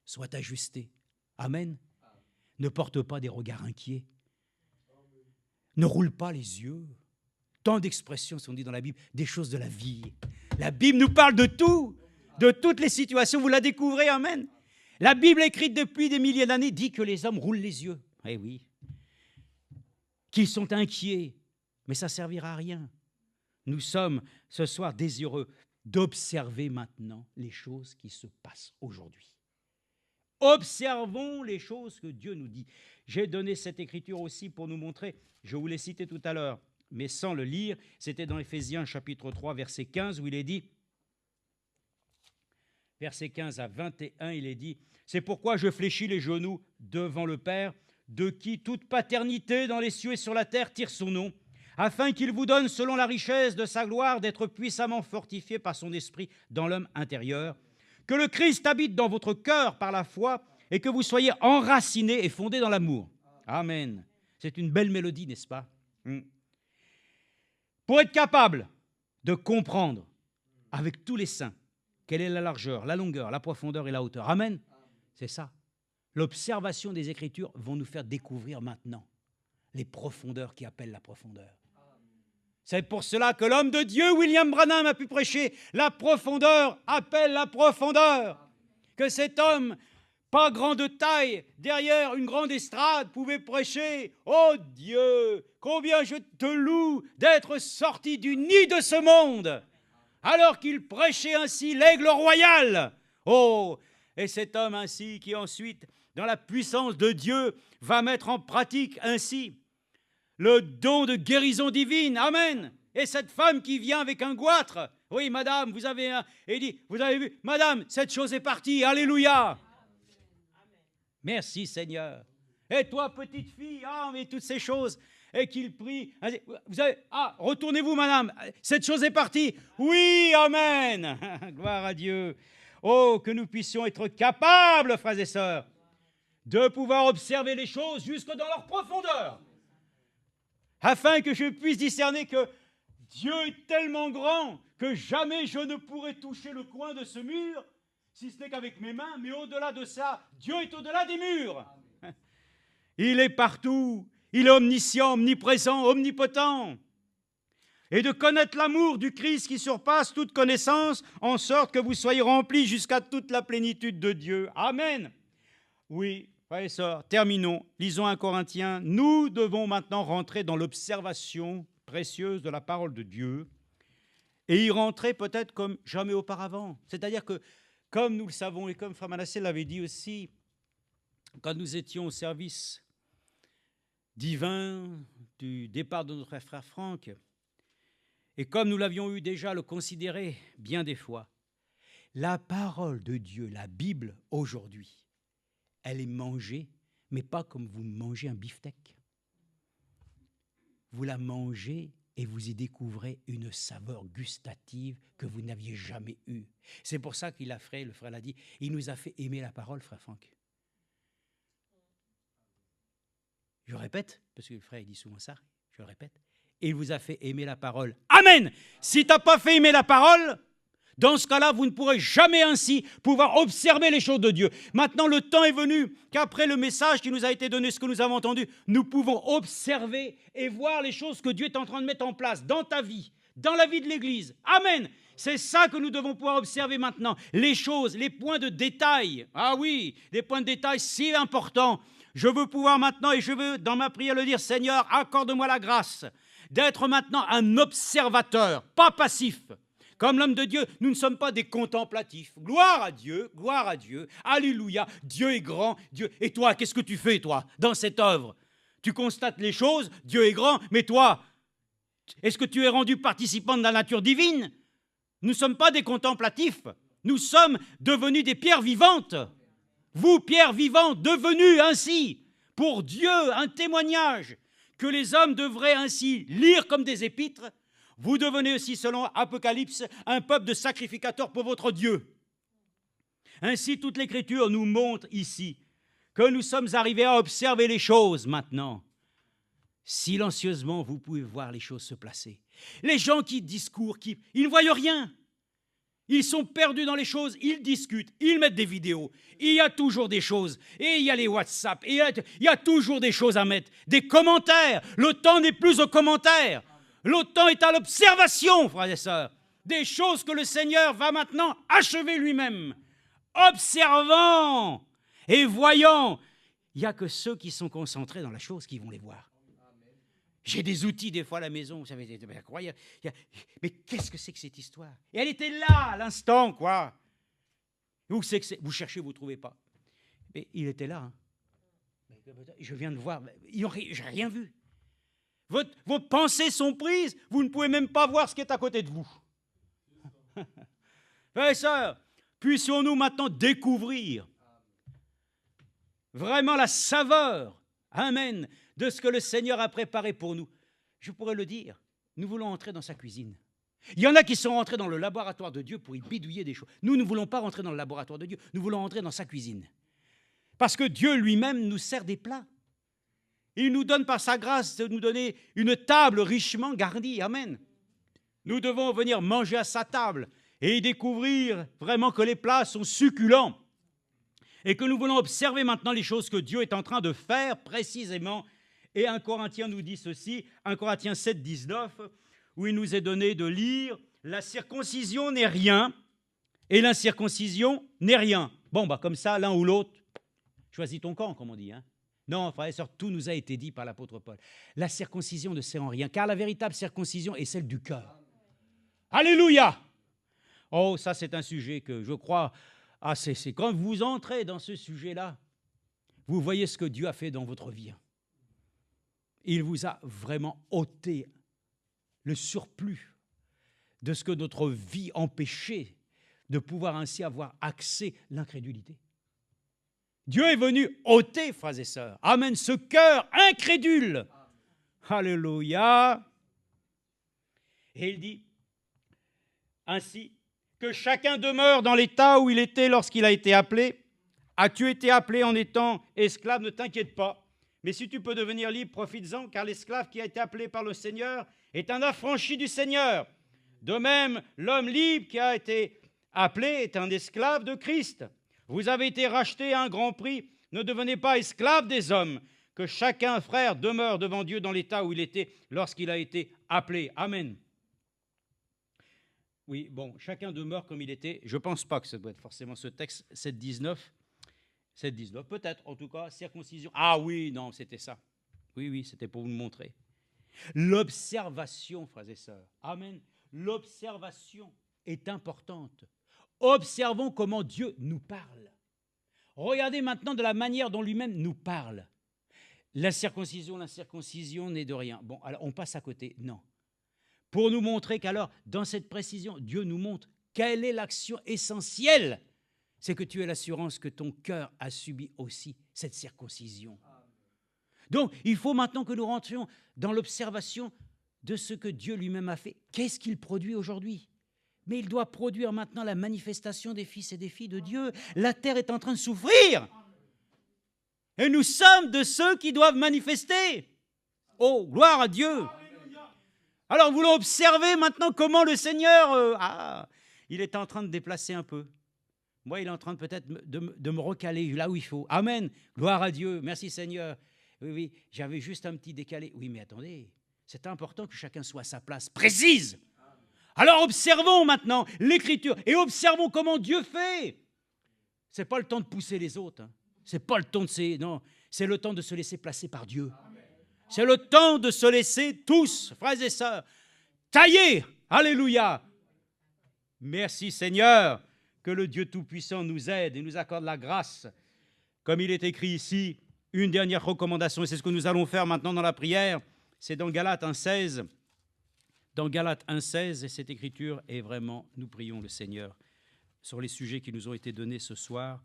soit ajustée. Amen. Ne porte pas des regards inquiets. Ne roule pas les yeux. Tant d'expressions sont dites dans la Bible, des choses de la vie. La Bible nous parle de tout, de toutes les situations. Vous la découvrez, amen. La Bible écrite depuis des milliers d'années dit que les hommes roulent les yeux. Eh oui. Qu'ils sont inquiets. Mais ça ne servira à rien. Nous sommes ce soir désireux d'observer maintenant les choses qui se passent aujourd'hui. Observons les choses que Dieu nous dit. J'ai donné cette écriture aussi pour nous montrer, je vous l'ai cité tout à l'heure, mais sans le lire, c'était dans Éphésiens chapitre 3, verset 15, où il est dit, verset 15 à 21, il est dit, « C'est pourquoi je fléchis les genoux devant le Père, de qui toute paternité dans les cieux et sur la terre tire son nom, afin qu'il vous donne, selon la richesse de sa gloire, d'être puissamment fortifié par son esprit dans l'homme intérieur, que le Christ habite dans votre cœur par la foi et que vous soyez enracinés et fondés dans l'amour. » Amen. C'est une belle mélodie, n'est-ce pas? Pour être capable de comprendre avec tous les saints quelle est la largeur, la longueur, la profondeur et la hauteur. Amen. C'est ça. L'observation des Écritures vont nous faire découvrir maintenant les profondeurs qui appellent la profondeur. C'est pour cela que l'homme de Dieu, William Branham, a pu prêcher « La profondeur appelle la profondeur ». Que cet homme pas grand de taille, derrière une grande estrade, pouvait prêcher « Oh Dieu, combien je te loue d'être sorti du nid de ce monde !» alors qu'il prêchait ainsi l'aigle royal. Oh, et cet homme ainsi qui ensuite, dans la puissance de Dieu, va mettre en pratique ainsi le don de guérison divine. Amen. Et cette femme qui vient avec un goitre, oui, madame, vous avez un... Et il dit, vous avez vu, madame, cette chose est partie. Alléluia. Merci Seigneur. Et toi, petite fille, ah, mais toutes ces choses. Et qu'il prie. Vous avez, ah, retournez-vous, madame. Cette chose est partie. Oui, amen. Gloire à Dieu. Oh, que nous puissions être capables, frères et sœurs, de pouvoir observer les choses jusque dans leur profondeur, afin que je puisse discerner que Dieu est tellement grand que jamais je ne pourrai toucher le coin de ce mur, si ce n'est qu'avec mes mains, mais au-delà de ça, Dieu est au-delà des murs. Il est partout, il est omniscient, omniprésent, omnipotent. Et de connaître l'amour du Christ qui surpasse toute connaissance, en sorte que vous soyez remplis jusqu'à toute la plénitude de Dieu. Amen. Oui, frères et sœurs, terminons. Lisons 1 Corinthiens. Nous devons maintenant rentrer dans l'observation précieuse de la parole de Dieu et y rentrer peut-être comme jamais auparavant. C'est-à-dire que, comme nous le savons et comme Frère Manassé l'avait dit aussi, quand nous étions au service divin du départ de notre frère Franck, et comme nous l'avions eu déjà le considéré bien des fois, la parole de Dieu, la Bible, aujourd'hui, elle est mangée, mais pas comme vous mangez un beefsteak. Vous la mangez et vous y découvrez une saveur gustative que vous n'aviez jamais eue. C'est pour ça qu'il a fait, le frère l'a dit, il nous a fait aimer la parole, frère Franck. Je répète, parce que le frère il dit souvent ça, je le répète, il vous a fait aimer la parole. Amen. Si tu n'as pas fait aimer la parole, dans ce cas-là, vous ne pourrez jamais ainsi pouvoir observer les choses de Dieu. Maintenant, le temps est venu qu'après le message qui nous a été donné, ce que nous avons entendu, nous pouvons observer et voir les choses que Dieu est en train de mettre en place dans ta vie, dans la vie de l'Église. Amen. C'est ça que nous devons pouvoir observer maintenant. Les choses, les points de détail. Ah oui, des points de détail si importants. Je veux pouvoir maintenant, et je veux dans ma prière le dire, Seigneur, accorde-moi la grâce d'être maintenant un observateur, pas passif. Comme l'homme de Dieu, nous ne sommes pas des contemplatifs. Gloire à Dieu, alléluia, Dieu est grand, Dieu. Et toi, qu'est-ce que tu fais, toi, dans cette œuvre? Tu constates les choses, Dieu est grand, mais toi, est-ce que tu es rendu participant de la nature divine? Nous ne sommes pas des contemplatifs, nous sommes devenus des pierres vivantes. Vous, pierres vivantes, devenues ainsi, pour Dieu, un témoignage que les hommes devraient ainsi lire comme des épîtres. Vous devenez aussi, selon Apocalypse, un peuple de sacrificateurs pour votre Dieu. Ainsi, toute l'Écriture nous montre ici que nous sommes arrivés à observer les choses maintenant. Silencieusement, vous pouvez voir les choses se placer. Les gens qui discourent, ils ne voient rien. Ils sont perdus dans les choses, ils discutent, ils mettent des vidéos. Il y a toujours des choses. Et il y a les WhatsApp, et il y a toujours des choses à mettre. Des commentaires. Le temps n'est plus aux commentaires. Le temps est à l'observation, frères et sœurs. Des choses que le Seigneur va maintenant achever lui-même. Observant et voyant. Il n'y a que ceux qui sont concentrés dans la chose qui vont les voir. J'ai des outils des fois à la maison, vous savez, c'est incroyable. Mais qu'est-ce que c'est que cette histoire? Et elle était là à l'instant, quoi. Vous cherchez, vous ne trouvez pas. Mais il était là. Hein. Je viens de voir, je n'ai rien vu. Vos pensées sont prises, vous ne pouvez même pas voir ce qui est à côté de vous. Frères et sœurs, puissions-nous maintenant découvrir vraiment la saveur, amen, de ce que le Seigneur a préparé pour nous. Je pourrais le dire, nous voulons entrer dans sa cuisine. Il y en a qui sont rentrés dans le laboratoire de Dieu pour y bidouiller des choses. Nous ne voulons pas rentrer dans le laboratoire de Dieu, nous voulons entrer dans sa cuisine. Parce que Dieu lui-même nous sert des plats. Il nous donne par sa grâce de nous donner une table richement garnie. Amen. Nous devons venir manger à sa table et y découvrir vraiment que les plats sont succulents et que nous voulons observer maintenant les choses que Dieu est en train de faire précisément. Et 1 Corinthiens nous dit ceci, 1 Corinthiens 7, 19, où il nous est donné de lire « La circoncision n'est rien et l'incirconcision n'est rien ». Bon, comme ça, l'un ou l'autre, Choisis ton camp, comme on dit. Hein. Non, frères et sœurs, tout nous a été dit par l'apôtre Paul. La circoncision ne sert en rien, car la véritable circoncision est celle du cœur. Alléluia! Oh, ça c'est un sujet que je crois, c'est quand vous entrez dans ce sujet-là, vous voyez ce que Dieu a fait dans votre vie. Il vous a vraiment ôté le surplus de ce que notre vie empêchait de pouvoir ainsi avoir accès à l'incrédulité. Dieu est venu ôter, frères et sœurs, amen, ce cœur incrédule. Alléluia. Et il dit ainsi que chacun demeure dans l'état où il était lorsqu'il a été appelé. As-tu été appelé en étant esclave? Ne t'inquiète pas. Mais si tu peux devenir libre, profites-en, car l'esclave qui a été appelé par le Seigneur est un affranchi du Seigneur. De même, l'homme libre qui a été appelé est un esclave de Christ. Vous avez été rachetés à un grand prix. Ne devenez pas esclaves des hommes. Que chacun, frère, demeure devant Dieu dans l'état où il était lorsqu'il a été appelé. Amen. Oui, bon, chacun demeure comme il était. Je ne pense pas que ça doit être forcément ce texte, 7,19. 7,19, peut-être, en tout cas, circoncision. Ah oui, non, c'était ça. Oui, c'était pour vous le montrer. L'observation, frères et sœurs. Amen. L'observation est importante. Observons comment Dieu nous parle. Regardez maintenant de la manière dont lui-même nous parle. L'incirconcision n'est de rien. Bon, alors on passe à côté. Non. Pour nous montrer qu'alors, dans cette précision, Dieu nous montre quelle est l'action essentielle. C'est que tu aies l'assurance que ton cœur a subi aussi cette circoncision. Donc, il faut maintenant que nous rentrions dans l'observation de ce que Dieu lui-même a fait. Qu'est-ce qu'il produit aujourd'hui ? Mais il doit produire maintenant la manifestation des fils et des filles de Dieu. La terre est en train de souffrir. Et nous sommes de ceux qui doivent manifester. Oh, gloire à Dieu. Alors, vous l'observez maintenant comment le Seigneur, il est en train de déplacer un peu. Moi, il est en train peut-être de me recaler là où il faut. Amen. Gloire à Dieu. Merci Seigneur. Oui, j'avais juste un petit décalé. Oui, mais attendez, c'est important que chacun soit à sa place précise. Alors observons maintenant l'Écriture et observons comment Dieu fait. Ce n'est pas le temps de pousser les autres. Hein. C'est pas le temps non, c'est le temps de se laisser placer par Dieu. C'est le temps de se laisser tous, frères et sœurs, tailler. Alléluia. Merci Seigneur, que le Dieu Tout-Puissant nous aide et nous accorde la grâce. Comme il est écrit ici, une dernière recommandation, et c'est ce que nous allons faire maintenant dans la prière, c'est dans Galates 1,16. Dans Galates 1,16, et cette écriture est vraiment, nous prions le Seigneur sur les sujets qui nous ont été donnés ce soir.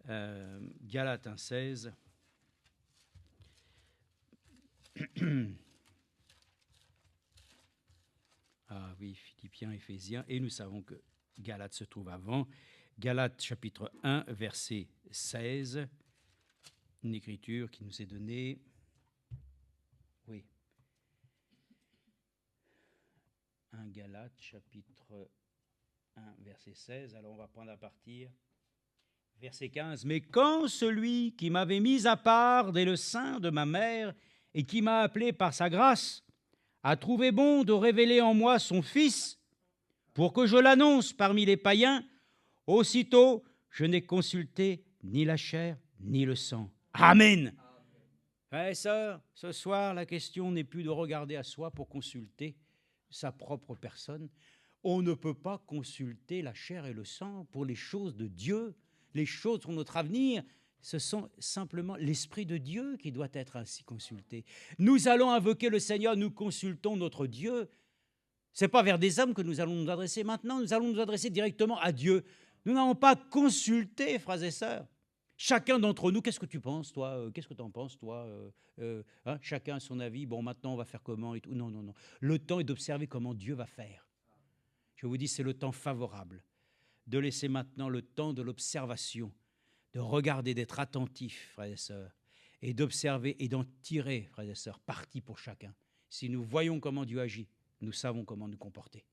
Galates 1,16. Ah oui, Philippiens, Éphésiens, et nous savons que Galates se trouve avant. Galates chapitre 1, verset 16, une écriture qui nous est donnée. Oui. 1 Galates chapitre 1, verset 16. Alors on va prendre à partir. Verset 15. Mais quand celui qui m'avait mis à part dès le sein de ma mère et qui m'a appelé par sa grâce a trouvé bon de révéler en moi son Fils pour que je l'annonce parmi les païens, aussitôt je n'ai consulté ni la chair ni le sang. Amen. Frères et sœurs, ce soir, la question n'est plus de regarder à soi pour consulter sa propre personne. On ne peut pas consulter la chair et le sang pour les choses de Dieu, les choses pour notre avenir. Ce sont simplement l'Esprit de Dieu qui doit être ainsi consulté. Nous allons invoquer le Seigneur, nous consultons notre Dieu. Ce n'est pas vers des hommes que nous allons nous adresser maintenant, nous allons nous adresser directement à Dieu. Nous n'allons pas consulter, frères et sœurs. Chacun d'entre nous, qu'est-ce que tu penses, toi? Qu'est-ce que tu en penses, toi? Chacun a son avis. Bon, maintenant, on va faire comment et tout. Non. Le temps est d'observer comment Dieu va faire. Je vous dis, c'est le temps favorable de laisser maintenant le temps de l'observation, de regarder, d'être attentif, frères et sœurs, et d'observer et d'en tirer, frères et sœurs, parti pour chacun. Si nous voyons comment Dieu agit, nous savons comment nous comporter.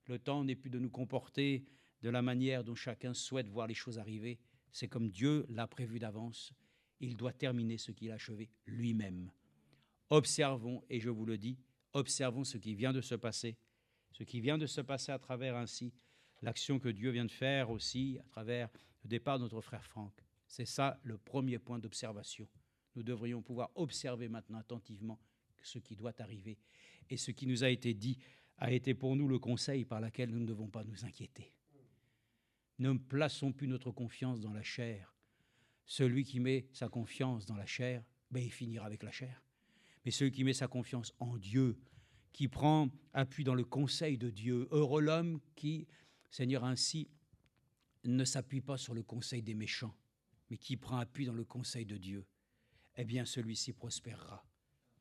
Le temps n'est plus de nous comporter de la manière dont chacun souhaite voir les choses arriver. C'est comme Dieu l'a prévu d'avance. Il doit terminer ce qu'il a achevé lui-même. Observons, et je vous le dis, observons ce qui vient de se passer. Ce qui vient de se passer à travers ainsi l'action que Dieu vient de faire aussi à travers le départ de notre frère Franck. C'est ça le premier point d'observation. Nous devrions pouvoir observer maintenant attentivement ce qui doit arriver. Et ce qui nous a été dit a été pour nous le conseil par lequel nous ne devons pas nous inquiéter. Ne plaçons plus notre confiance dans la chair. Celui qui met sa confiance dans la chair, il finira avec la chair. Mais celui qui met sa confiance en Dieu, qui prend appui dans le conseil de Dieu, heureux l'homme qui, Seigneur, ainsi, ne s'appuie pas sur le conseil des méchants, mais qui prend appui dans le conseil de Dieu, eh bien, celui-ci prospérera.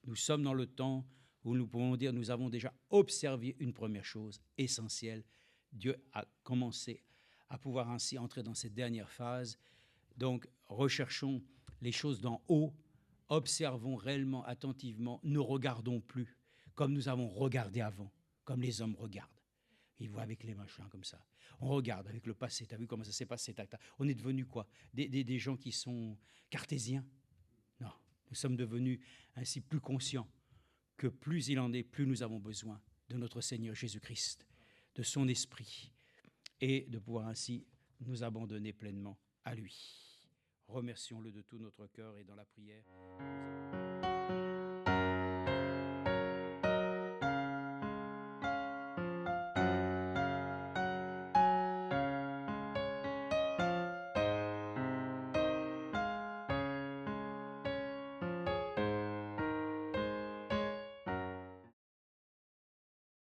Nous sommes dans le temps où nous pouvons dire, nous avons déjà observé une première chose essentielle. Dieu a commencé à pouvoir ainsi entrer dans cette dernière phase. Donc, recherchons les choses d'en haut, observons réellement, attentivement, ne regardons plus comme nous avons regardé avant, comme les hommes regardent. Ils voient avec les machins comme ça. On regarde avec le passé. Tu as vu comment ça s'est passé? On est devenus quoi? Des gens qui sont cartésiens? Non, nous sommes devenus ainsi plus conscients que plus il en est, plus nous avons besoin de notre Seigneur Jésus-Christ, de son esprit, et de pouvoir ainsi nous abandonner pleinement à lui. Remercions-le de tout notre cœur et dans la prière.